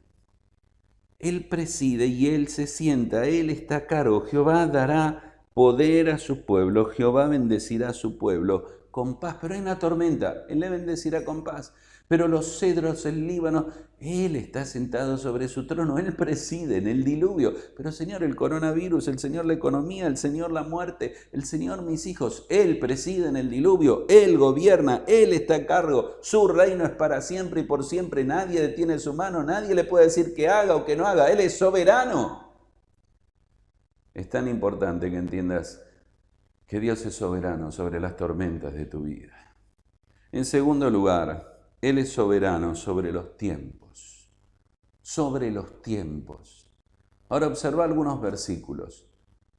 Él preside y Él se sienta, Él está a cargo. Jehová dará poder a su pueblo, Jehová bendecirá a su pueblo con paz. Pero hay una tormenta, Él le bendecirá con paz. Pero los cedros, el Líbano, Él está sentado sobre su trono, Él preside en el diluvio. Pero Señor, el coronavirus, el Señor la economía, el Señor la muerte, el Señor mis hijos, Él preside en el diluvio, Él gobierna, Él está a cargo, su reino es para siempre y por siempre, nadie detiene su mano, nadie le puede decir que haga o que no haga, Él es soberano. Es tan importante que entiendas que Dios es soberano sobre las tormentas de tu vida. En segundo lugar, Él es soberano sobre los tiempos. Sobre los tiempos. Ahora observa algunos versículos.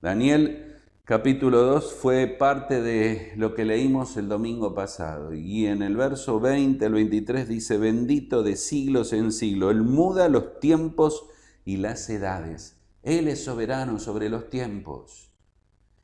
Daniel capítulo 2 fue parte de lo que leímos el domingo pasado. Y en el verso 20 al 23 dice: bendito de siglos en siglo. Él muda los tiempos y las edades. Él es soberano sobre los tiempos.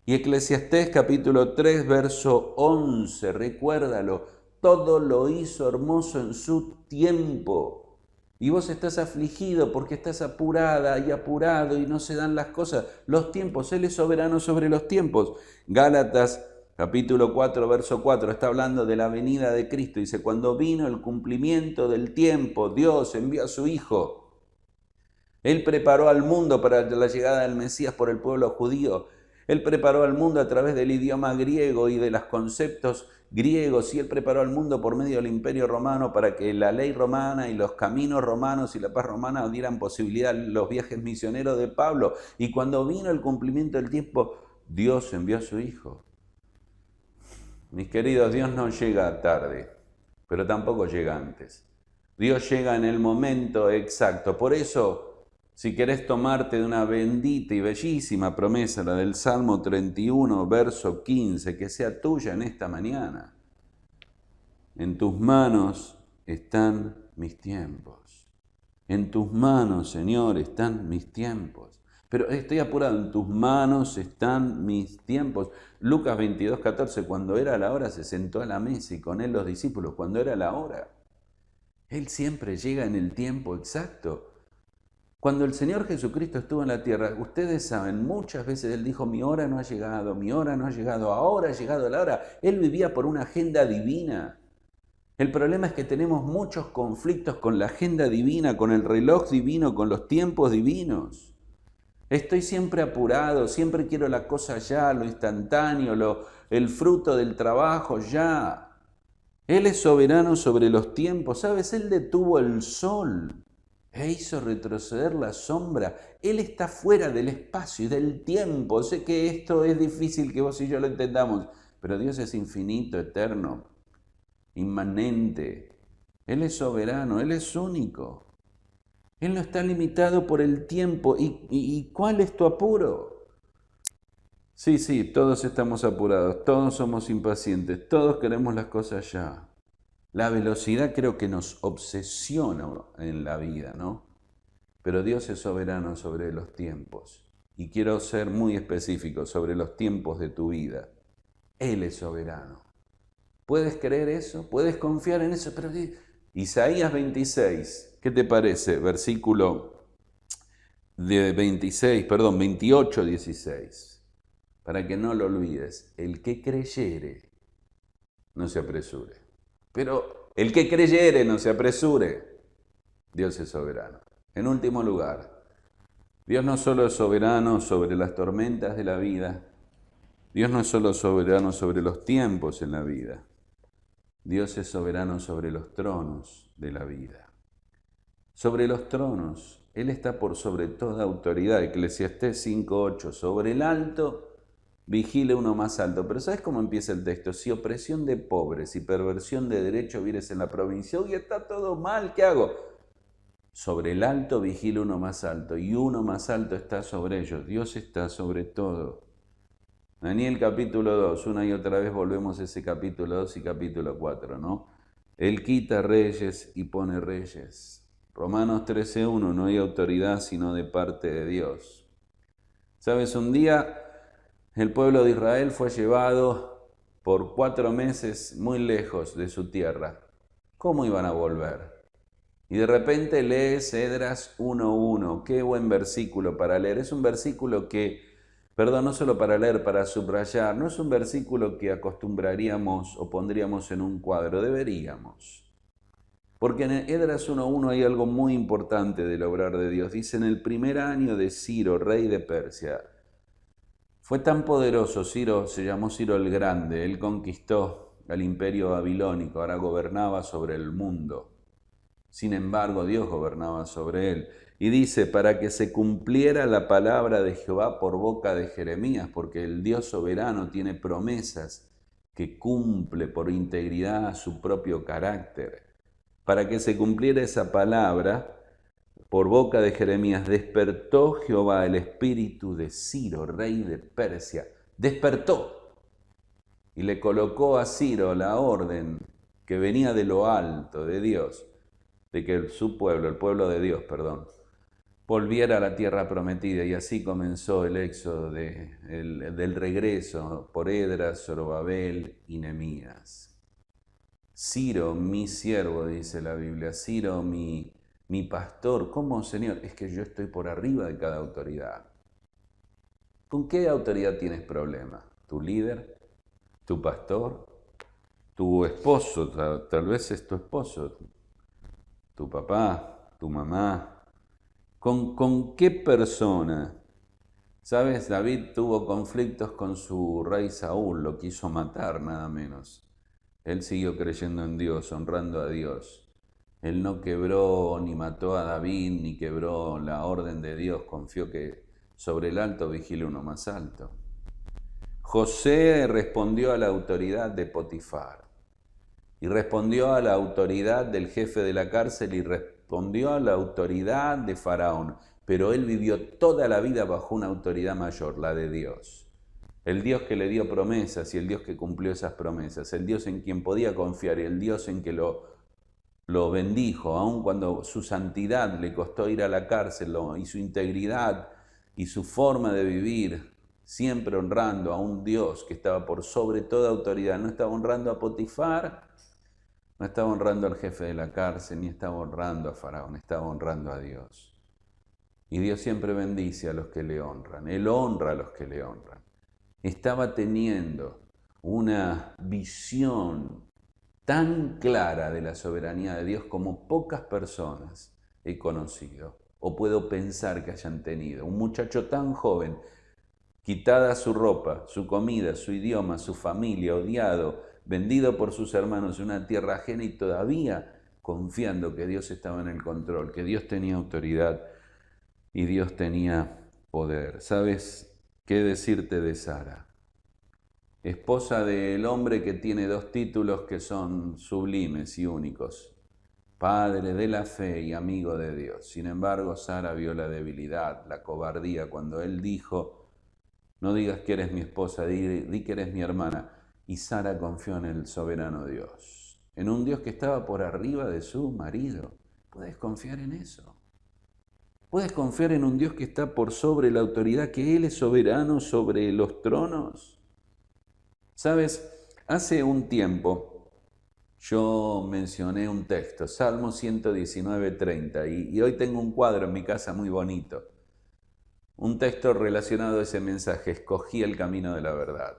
Y Eclesiastés capítulo 3 verso 11, recuérdalo. Todo lo hizo hermoso en su tiempo. Y vos estás afligido porque estás apurada y apurado y no se dan las cosas. Los tiempos, Él es soberano sobre los tiempos. Gálatas capítulo 4, verso 4, está hablando de la venida de Cristo. Dice: cuando vino el cumplimiento del tiempo, Dios envió a su Hijo. Él preparó al mundo para la llegada del Mesías por el pueblo judío. Él preparó al mundo a través del idioma griego y de los conceptos griegos, y Él preparó al mundo por medio del Imperio Romano para que la ley romana y los caminos romanos y la paz romana dieran posibilidad a los viajes misioneros de Pablo. Y cuando vino el cumplimiento del tiempo, Dios envió a su Hijo. Mis queridos, Dios no llega tarde, pero tampoco llega antes. Dios llega en el momento exacto. Por eso, si querés tomarte de una bendita y bellísima promesa, la del Salmo 31, verso 15, que sea tuya en esta mañana. En tus manos están mis tiempos. En tus manos, Señor, están mis tiempos. Pero estoy apurado, en tus manos están mis tiempos. Lucas 22, 14, cuando era la hora se sentó a la mesa y con él los discípulos, cuando era la hora. Él siempre llega en el tiempo exacto. Cuando el Señor Jesucristo estuvo en la tierra, ustedes saben, muchas veces Él dijo: mi hora no ha llegado, mi hora no ha llegado, ahora ha llegado la hora. Él vivía por una agenda divina. El problema es que tenemos muchos conflictos con la agenda divina, con el reloj divino, con los tiempos divinos. Estoy siempre apurado, siempre quiero la cosa ya, lo instantáneo, el fruto del trabajo ya. Él es soberano sobre los tiempos, ¿sabes? Él detuvo el sol e hizo retroceder la sombra. Él está fuera del espacio y del tiempo. Sé que esto es difícil que vos y yo lo entendamos, pero Dios es infinito, eterno, inmanente. Él es soberano, Él es único. Él no está limitado por el tiempo. ¿Y cuál es tu apuro? Sí, todos estamos apurados, todos somos impacientes, todos queremos las cosas ya. La velocidad creo que nos obsesiona en la vida, ¿no? Pero Dios es soberano sobre los tiempos. Y quiero ser muy específico sobre los tiempos de tu vida. Él es soberano. ¿Puedes creer eso? ¿Puedes confiar en eso? Pero Isaías 26, ¿qué te parece? Versículo de 28, 16. Para que no lo olvides, el que creyere, no se apresure. Pero el que creyere, no se apresure. Dios es soberano. En último lugar, Dios no solo es soberano sobre las tormentas de la vida, Dios no es solo soberano sobre los tiempos en la vida, Dios es soberano sobre los tronos de la vida. Sobre los tronos, Él está por sobre toda autoridad. Eclesiastés 5:8, sobre el alto vigile uno más alto. Pero ¿sabes cómo empieza el texto? Si opresión de pobres y perversión de derecho vieres en la provincia, uy, está todo mal, ¿qué hago? Sobre el alto vigila uno más alto, y uno más alto está sobre ellos. Dios está sobre todo. Daniel capítulo 2, una y otra vez volvemos a ese capítulo 2 y capítulo 4, ¿no? Él quita reyes y pone reyes. Romanos 13:1, no hay autoridad sino de parte de Dios. ¿Sabes? Un día el pueblo de Israel fue llevado por 4 meses muy lejos de su tierra. ¿Cómo iban a volver? Y de repente lees Esdras 1:1. Qué buen versículo para leer. Es un versículo que, no solo para leer, para subrayar. No es un versículo que acostumbraríamos o pondríamos en un cuadro. Deberíamos. Porque en Esdras 1:1 hay algo muy importante del obrar de Dios. Dice, en el primer año de Ciro, rey de Persia. Fue tan poderoso, Ciro se llamó Ciro el Grande. Él conquistó al imperio babilónico, ahora gobernaba sobre el mundo. Sin embargo, Dios gobernaba sobre él. Y dice, para que se cumpliera la palabra de Jehová por boca de Jeremías, porque el Dios soberano tiene promesas que cumple por integridad su propio carácter. Para que se cumpliera esa palabra, por boca de Jeremías, despertó Jehová el espíritu de Ciro, rey de Persia. Despertó y le colocó a Ciro la orden que venía de lo alto, de Dios, de que su pueblo, el pueblo de Dios, volviera a la tierra prometida. Y así comenzó el éxodo del regreso por Esdras, Zorobabel y Nehemías. Ciro, mi siervo, dice la Biblia, Ciro, mi pastor. ¿Cómo, Señor? Es que yo estoy por arriba de cada autoridad. ¿Con qué autoridad tienes problema? ¿Tu líder? ¿Tu pastor? ¿Tu esposo? Tal vez es tu esposo. ¿Tu papá? ¿Tu mamá? ¿Con qué persona? ¿Sabes? David tuvo conflictos con su rey Saúl, lo quiso matar nada menos. Él siguió creyendo en Dios, honrando a Dios. Él no quebró ni mató a David, ni quebró la orden de Dios. Confió que sobre el alto vigile uno más alto. José respondió a la autoridad de Potifar. Y respondió a la autoridad del jefe de la cárcel y respondió a la autoridad de Faraón. Pero él vivió toda la vida bajo una autoridad mayor, la de Dios. El Dios que le dio promesas y el Dios que cumplió esas promesas. El Dios en quien podía confiar y el Dios en que lo bendijo, aun cuando su santidad le costó ir a la cárcel, y su integridad y su forma de vivir, siempre honrando a un Dios que estaba por sobre toda autoridad. No estaba honrando a Potifar, no estaba honrando al jefe de la cárcel, ni estaba honrando a Faraón, estaba honrando a Dios. Y Dios siempre bendice a los que le honran, Él honra a los que le honran. Estaba teniendo una visión tan clara de la soberanía de Dios como pocas personas he conocido. o puedo pensar que hayan tenido. Un muchacho tan joven, quitada su ropa, su comida, su idioma, su familia, odiado, vendido por sus hermanos en una tierra ajena y todavía confiando que Dios estaba en el control, que Dios tenía autoridad y Dios tenía poder. ¿Sabes qué decirte de Sara? Esposa del hombre que tiene 2 títulos que son sublimes y únicos, padre de la fe y amigo de Dios. Sin embargo, Sara vio la debilidad, la cobardía, cuando él dijo: no digas que eres mi esposa, di que eres mi hermana. Y Sara confió en el soberano Dios, en un Dios que estaba por arriba de su marido. ¿Puedes confiar en eso? ¿Puedes confiar en un Dios que está por sobre la autoridad, que Él es soberano sobre los tronos? ¿Sabes? Hace un tiempo yo mencioné un texto, Salmo 119:30, y hoy tengo un cuadro en mi casa muy bonito. Un texto relacionado a ese mensaje: escogí el camino de la verdad.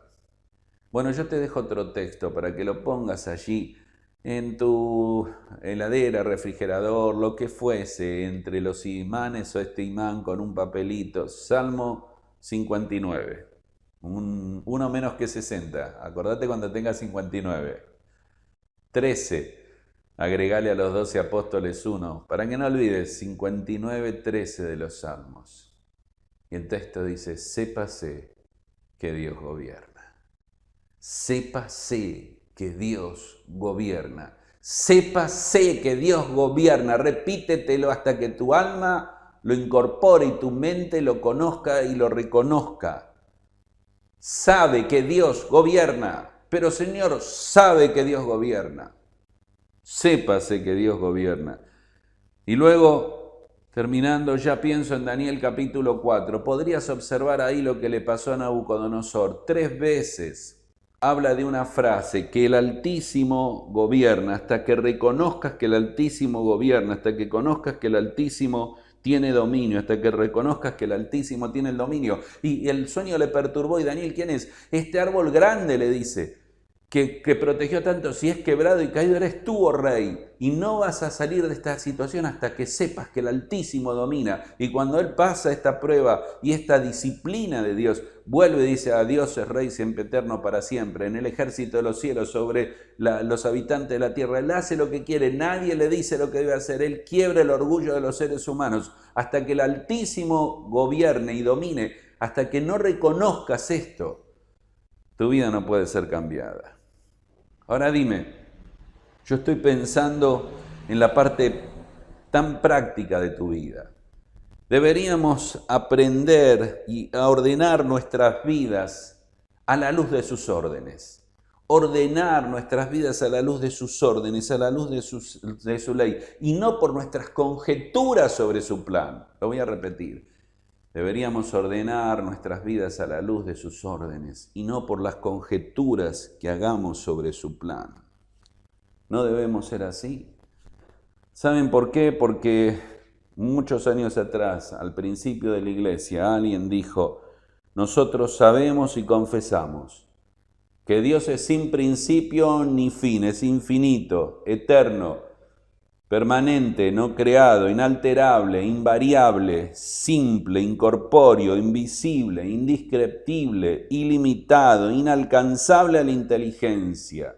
Bueno, yo te dejo otro texto para que lo pongas allí en tu heladera, refrigerador, lo que fuese, entre los imanes o este imán con un papelito. Salmo 59, uno menos que 60. Acordate cuando tengas 59. 13, agregale a los 12 apóstoles 1, para que no olvides, 59:13 de los Salmos. Y el texto dice: sépase que Dios gobierna. Sépase que Dios gobierna. Sépase que Dios gobierna. Repítetelo hasta que tu alma lo incorpore y tu mente lo conozca y lo reconozca. Sabe que Dios gobierna. Pero Señor, sabe que Dios gobierna. Sépase que Dios gobierna. Y luego, terminando, ya pienso en Daniel capítulo 4. Podrías observar ahí lo que le pasó a Nabucodonosor. 3 veces habla de una frase: que el Altísimo gobierna. Hasta que reconozcas que el Altísimo gobierna, hasta que conozcas que el Altísimo tiene dominio, hasta que reconozcas que el Altísimo tiene el dominio. Y el sueño le perturbó. ¿Y Daniel quién es? Este árbol grande, le dice, que protegió tanto. Si es quebrado y caído, eres tú, oh rey, y no vas a salir de esta situación hasta que sepas que el Altísimo domina. Y cuando él pasa esta prueba y esta disciplina de Dios, vuelve y dice: a Dios es rey siempre, eterno, para siempre, en el ejército de los cielos, sobre los habitantes de la tierra. Él hace lo que quiere, nadie le dice lo que debe hacer. Él quiebra el orgullo de los seres humanos hasta que el Altísimo gobierne y domine. Hasta que no reconozcas esto, tu vida no puede ser cambiada. Ahora dime, yo estoy pensando en la parte tan práctica de tu vida. Deberíamos aprender a ordenar nuestras vidas a la luz de sus órdenes. Ordenar nuestras vidas a la luz de sus órdenes, a la luz de su ley, y no por nuestras conjeturas sobre su plan. Lo voy a repetir. Deberíamos ordenar nuestras vidas a la luz de sus órdenes y no por las conjeturas que hagamos sobre su plan. No debemos ser así. ¿Saben por qué? Porque muchos años atrás, al principio de la iglesia, alguien dijo: nosotros sabemos y confesamos que Dios es sin principio ni fin, es infinito, eterno, permanente, no creado, inalterable, invariable, simple, incorpóreo, invisible, indescriptible, ilimitado, inalcanzable a la inteligencia,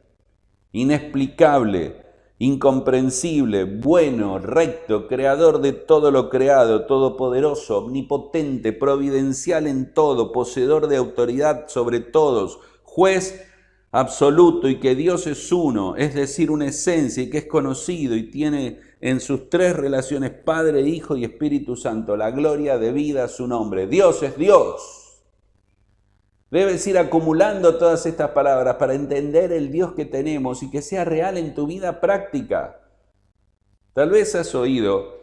inexplicable, incomprensible, bueno, recto, creador de todo lo creado, todopoderoso, omnipotente, providencial en todo, poseedor de autoridad sobre todos, juez absoluto, y que Dios es uno, es decir, una esencia, y que es conocido y tiene en sus 3 relaciones, Padre, Hijo y Espíritu Santo, la gloria debida a su nombre. Dios es Dios. Debes ir acumulando todas estas palabras para entender el Dios que tenemos y que sea real en tu vida práctica. Tal vez has oído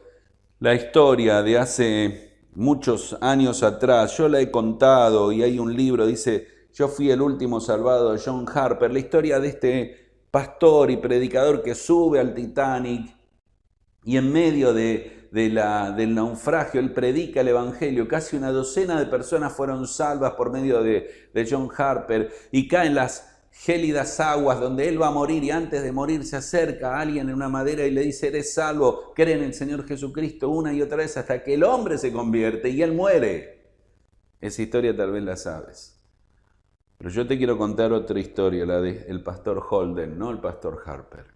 la historia de hace muchos años atrás. Yo la he contado y hay un libro, dice: yo fui el último salvado, de John Harper. La historia de este pastor y predicador que sube al Titanic y en medio del naufragio él predica el evangelio. Casi una docena de personas fueron salvas por medio de John Harper, y caen las gélidas aguas donde él va a morir y antes de morir se acerca a alguien en una madera y le dice, eres salvo, cree en el Señor Jesucristo una y otra vez hasta que el hombre se convierte y él muere. Esa historia tal vez la sabes. Pero yo te quiero contar otra historia, la del pastor Holden, no el pastor Harper.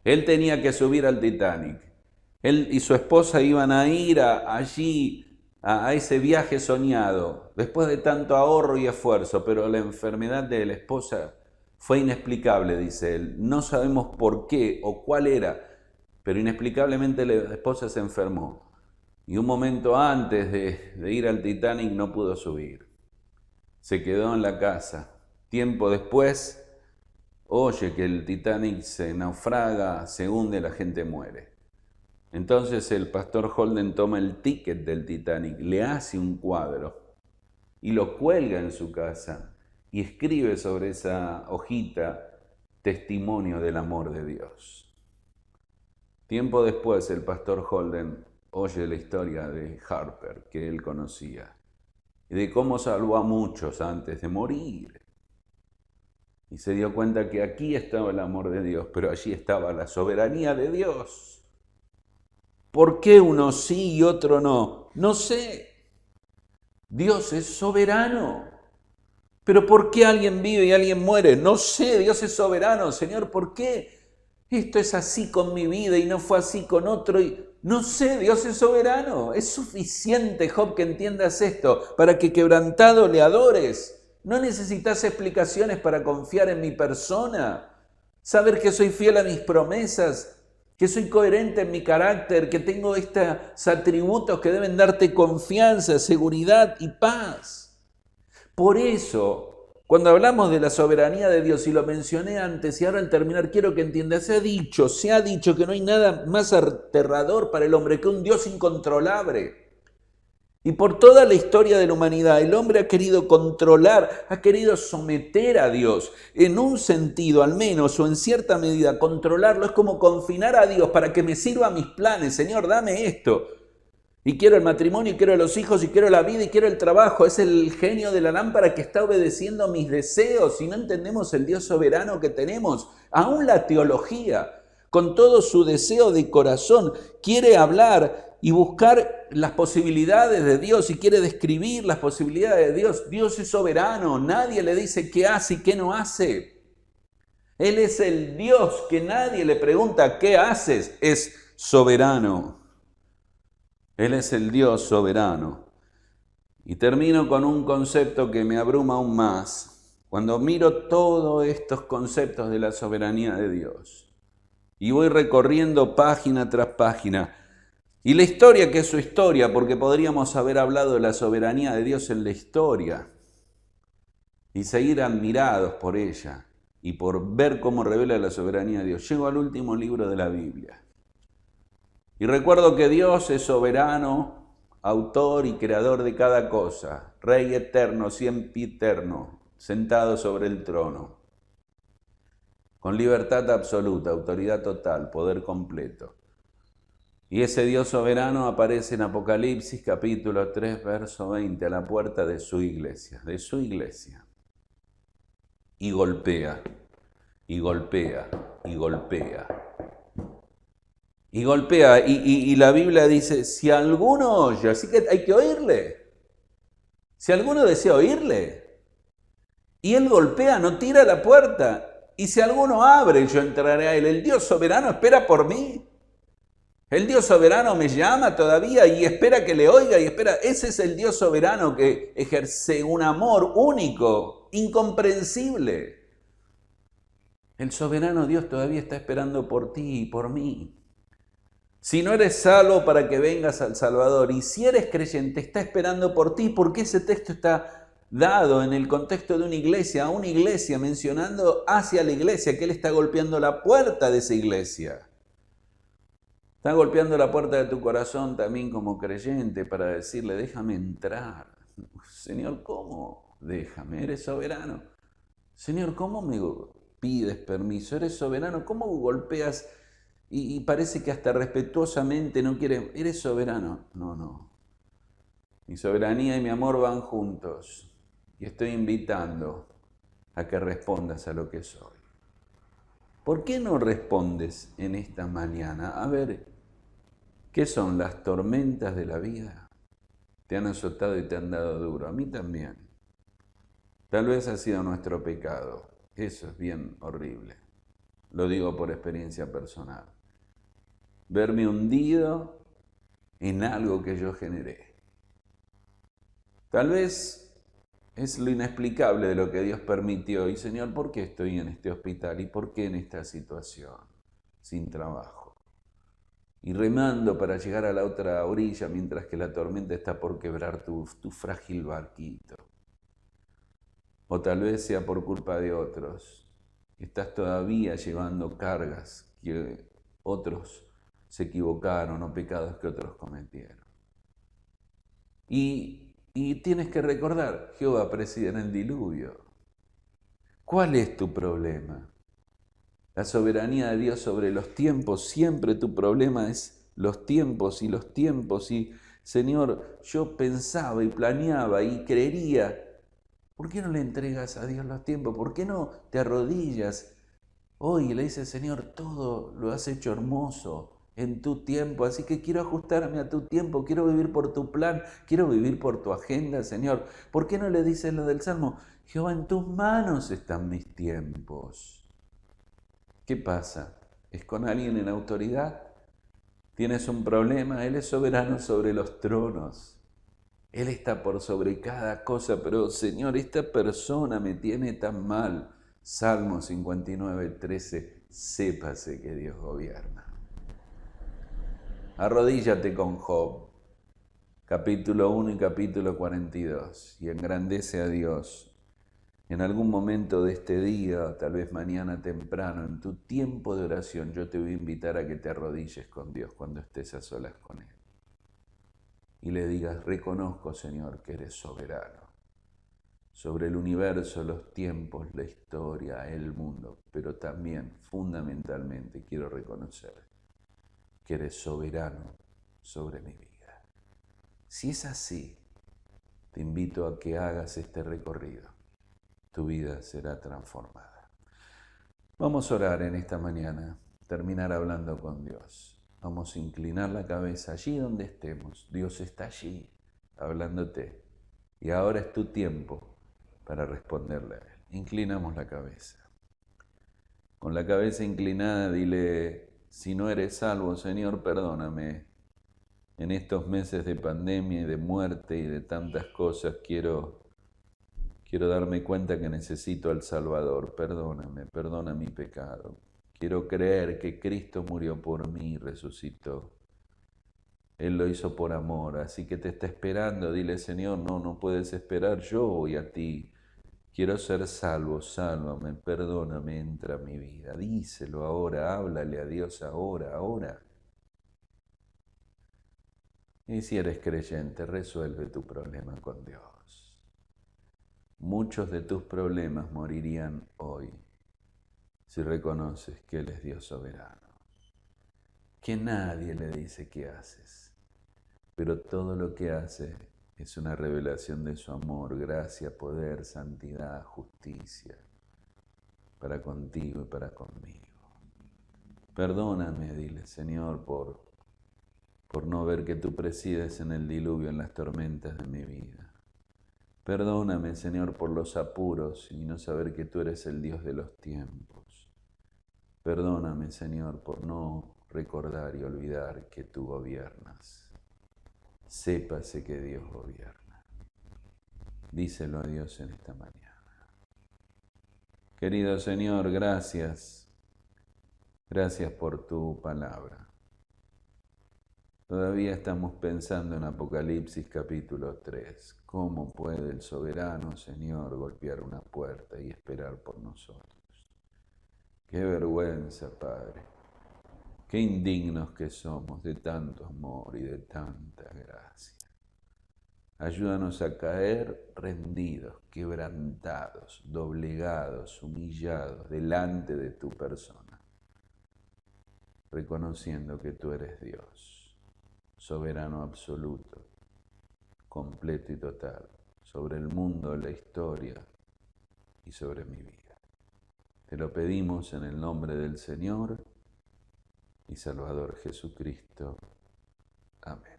Él tenía que subir al Titanic. Él y su esposa iban a ir allí a ese viaje soñado, después de tanto ahorro y esfuerzo, pero la enfermedad de la esposa fue inexplicable, dice él. No sabemos por qué o cuál era, pero inexplicablemente la esposa se enfermó. Y un momento antes de ir al Titanic no pudo subir. Se quedó en la casa. Tiempo después, oye que el Titanic se naufraga, se hunde, la gente muere. Entonces el pastor Holden toma el ticket del Titanic, le hace un cuadro y lo cuelga en su casa y escribe sobre esa hojita testimonio del amor de Dios. Tiempo después el pastor Holden oye la historia de Harper que él conocía y de cómo salvó a muchos antes de morir. Y se dio cuenta que aquí estaba el amor de Dios, pero allí estaba la soberanía de Dios. ¿Por qué uno sí y otro no? No sé. Dios es soberano. ¿Pero por qué alguien vive y alguien muere? No sé, Dios es soberano. Señor, ¿por qué esto es así con mi vida y no fue así con otro? No sé, Dios es soberano. Es suficiente, Job, que entiendas esto para que quebrantado le adores. No necesitas explicaciones para confiar en mi persona. Saber que soy fiel a mis promesas, que soy coherente en mi carácter, que tengo estos atributos que deben darte confianza, seguridad y paz. Por eso, cuando hablamos de la soberanía de Dios, y lo mencioné antes, y ahora al terminar quiero que entiendas, se ha dicho que no hay nada más aterrador para el hombre que un Dios incontrolable. Y por toda la historia de la humanidad, el hombre ha querido controlar, ha querido someter a Dios. En un sentido, al menos, o en cierta medida, controlarlo es como confinar a Dios para que me sirva a mis planes. Señor, dame esto. Y quiero el matrimonio, y quiero los hijos, y quiero la vida, y quiero el trabajo. Es el genio de la lámpara que está obedeciendo mis deseos. Y no entendemos el Dios soberano que tenemos. Aún la teología, con todo su deseo de corazón, quiere hablar y buscar las posibilidades de Dios y quiere describir las posibilidades de Dios. Dios es soberano, nadie le dice qué hace y qué no hace. Él es el Dios que nadie le pregunta qué haces, es soberano. Él es el Dios soberano. Y termino con un concepto que me abruma aún más. Cuando miro todos estos conceptos de la soberanía de Dios y voy recorriendo página tras página, y la historia que es su historia, porque podríamos haber hablado de la soberanía de Dios en la historia y seguir admirados por ella y por ver cómo revela la soberanía de Dios. Llego al último libro de la Biblia y recuerdo que Dios es soberano, autor y creador de cada cosa, Rey eterno, sempiterno, sentado sobre el trono, con libertad absoluta, autoridad total, poder completo. Y ese Dios soberano aparece en Apocalipsis capítulo 3, verso 20, a la puerta de su iglesia, Y golpea, y golpea, y golpea. Y golpea, y la Biblia dice, si alguno oye, así que hay que oírle. Si alguno desea oírle, y él golpea, no tira la puerta. Y si alguno abre, yo entraré a él. El Dios soberano espera por mí. El Dios soberano me llama todavía y espera que le oiga y espera. Ese es el Dios soberano que ejerce un amor único, incomprensible. El soberano Dios todavía está esperando por ti y por mí. Si no eres salvo, para que vengas al Salvador. Y si eres creyente, está esperando por ti, porque ese texto está dado en el contexto de una iglesia, mencionando hacia la iglesia, que Él está golpeando la puerta de esa iglesia. Está golpeando la puerta de tu corazón también como creyente para decirle, déjame entrar. Señor, ¿cómo? Déjame, eres soberano. Señor, ¿cómo me pides permiso? Eres soberano, ¿cómo golpeas? Y parece que hasta respetuosamente no quiere, eres soberano. No. Mi soberanía y mi amor van juntos. Y estoy invitando a que respondas a lo que soy. ¿Por qué no respondes en esta mañana? A ver, ¿qué son las tormentas de la vida? Te han azotado y te han dado duro. A mí también. Tal vez ha sido nuestro pecado. Eso es bien horrible. Lo digo por experiencia personal. Verme hundido en algo que yo generé. Tal vez es lo inexplicable de lo que Dios permitió. Y Señor, ¿por qué estoy en este hospital? ¿Y por qué en esta situación? Sin trabajo. Y remando para llegar a la otra orilla mientras que la tormenta está por quebrar tu frágil barquito. O tal vez sea por culpa de otros. Estás todavía llevando cargas que otros se equivocaron o pecados que otros cometieron. Y tienes que recordar, Jehová preside en el diluvio. ¿Cuál es tu problema? La soberanía de Dios sobre los tiempos. Siempre tu problema es los tiempos y los tiempos. Y Señor, yo pensaba y planeaba y creería. ¿Por qué no le entregas a Dios los tiempos? ¿Por qué no te arrodillas hoy y le dices, Señor, todo lo has hecho hermoso en tu tiempo, así que quiero ajustarme a tu tiempo, quiero vivir por tu plan, quiero vivir por tu agenda, Señor? ¿Por qué no le dices lo del Salmo? Jehová, en tus manos están mis tiempos. ¿Qué pasa? ¿Es con alguien en autoridad? ¿Tienes un problema? Él es soberano sobre los tronos. Él está por sobre cada cosa, pero Señor, esta persona me tiene tan mal. Salmo 59:13, sépase que Dios gobierna. Arrodíllate con Job, capítulo 1 y capítulo 42, y engrandece a Dios. En algún momento de este día, tal vez mañana temprano, en tu tiempo de oración, yo te voy a invitar a que te arrodilles con Dios cuando estés a solas con Él. Y le digas, reconozco, Señor, que eres soberano sobre el universo, los tiempos, la historia, el mundo, pero también, fundamentalmente, quiero reconocer que eres soberano sobre mi vida. Si es así, te invito a que hagas este recorrido. Tu vida será transformada. Vamos a orar en esta mañana, terminar hablando con Dios. Vamos a inclinar la cabeza allí donde estemos. Dios está allí, hablándote. Y ahora es tu tiempo para responderle a Él. Inclinamos la cabeza. Con la cabeza inclinada, dile, si no eres salvo, Señor, perdóname. En estos meses de pandemia y de muerte y de tantas cosas, quiero darme cuenta que necesito al Salvador. Perdóname, perdona mi pecado. Quiero creer que Cristo murió por mí y resucitó. Él lo hizo por amor, así que te está esperando. Dile, Señor, no puedes esperar, yo voy a ti. Quiero ser salvo, sálvame, perdóname, entra a mi vida. Díselo ahora, háblale a Dios ahora. Y si eres creyente, resuelve tu problema con Dios. Muchos de tus problemas morirían hoy si reconoces que Él es Dios soberano, que nadie le dice qué haces, pero todo lo que hace es una revelación de su amor, gracia, poder, santidad, justicia, para contigo y para conmigo. Perdóname, dile, Señor, por no ver que tú presides en el diluvio, en las tormentas de mi vida. Perdóname, Señor, por los apuros y no saber que tú eres el Dios de los tiempos. Perdóname, Señor, por no recordar y olvidar que tú gobiernas. Sépase que Dios gobierna. Díselo a Dios en esta mañana. Querido Señor, gracias. Gracias por tu palabra. Todavía estamos pensando en Apocalipsis capítulo 3. ¿Cómo puede el soberano Señor golpear una puerta y esperar por nosotros? Qué vergüenza, Padre. Qué indignos que somos de tanto amor y de tanta gracia. Ayúdanos a caer rendidos, quebrantados, doblegados, humillados delante de tu persona, reconociendo que tú eres Dios, soberano absoluto, completo y total, sobre el mundo, la historia y sobre mi vida. Te lo pedimos en el nombre del Señor y Salvador Jesucristo. Amén.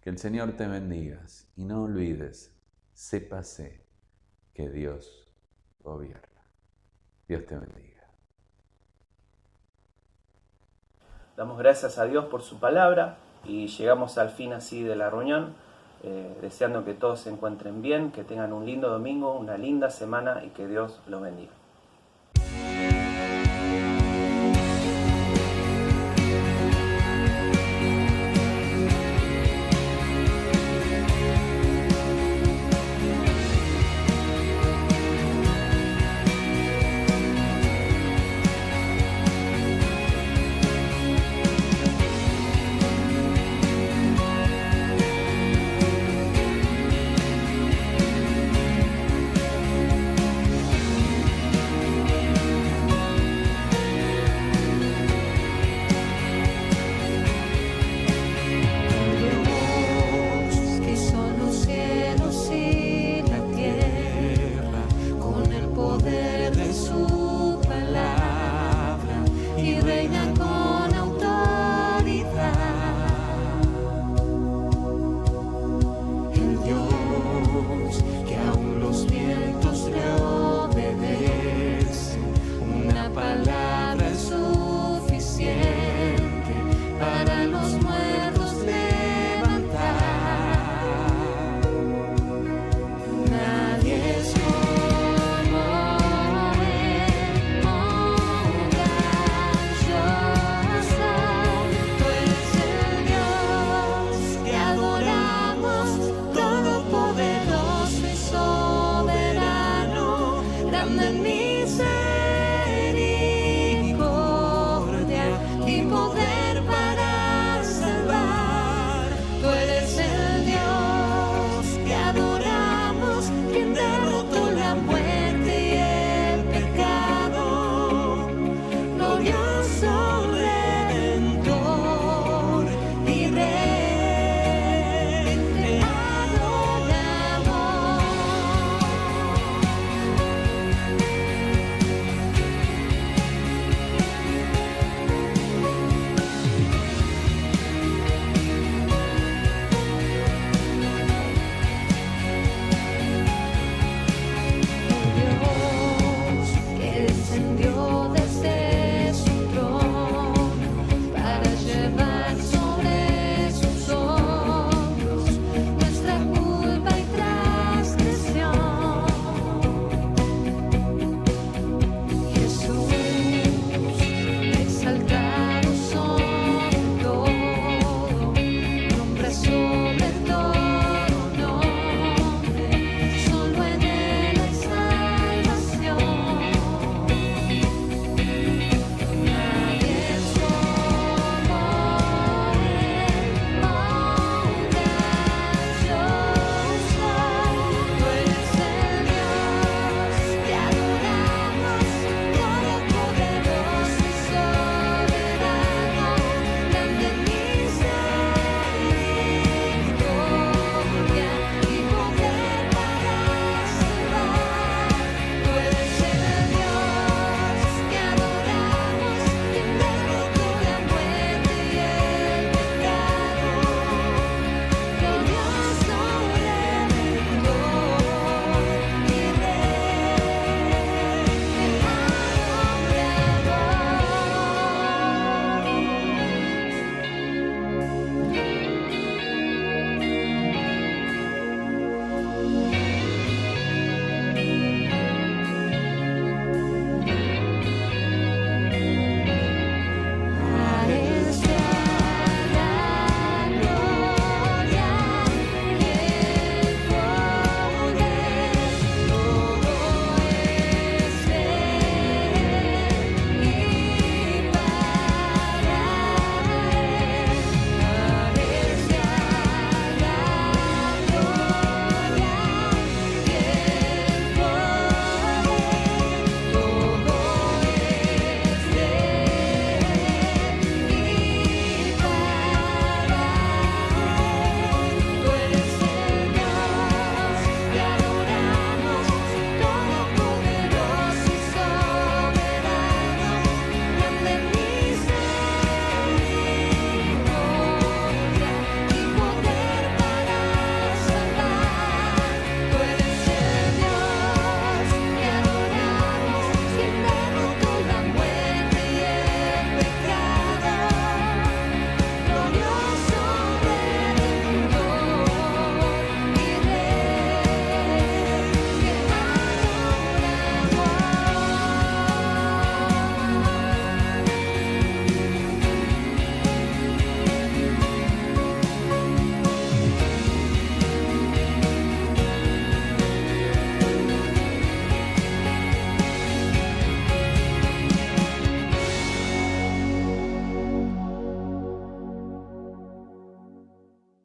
Que el Señor te bendiga y no olvides, sépase que Dios gobierna. Dios te bendiga. Damos gracias a Dios por su palabra y llegamos al fin así de la reunión, deseando que todos se encuentren bien, que tengan un lindo domingo, una linda semana y que Dios los bendiga. Grande en mi ser.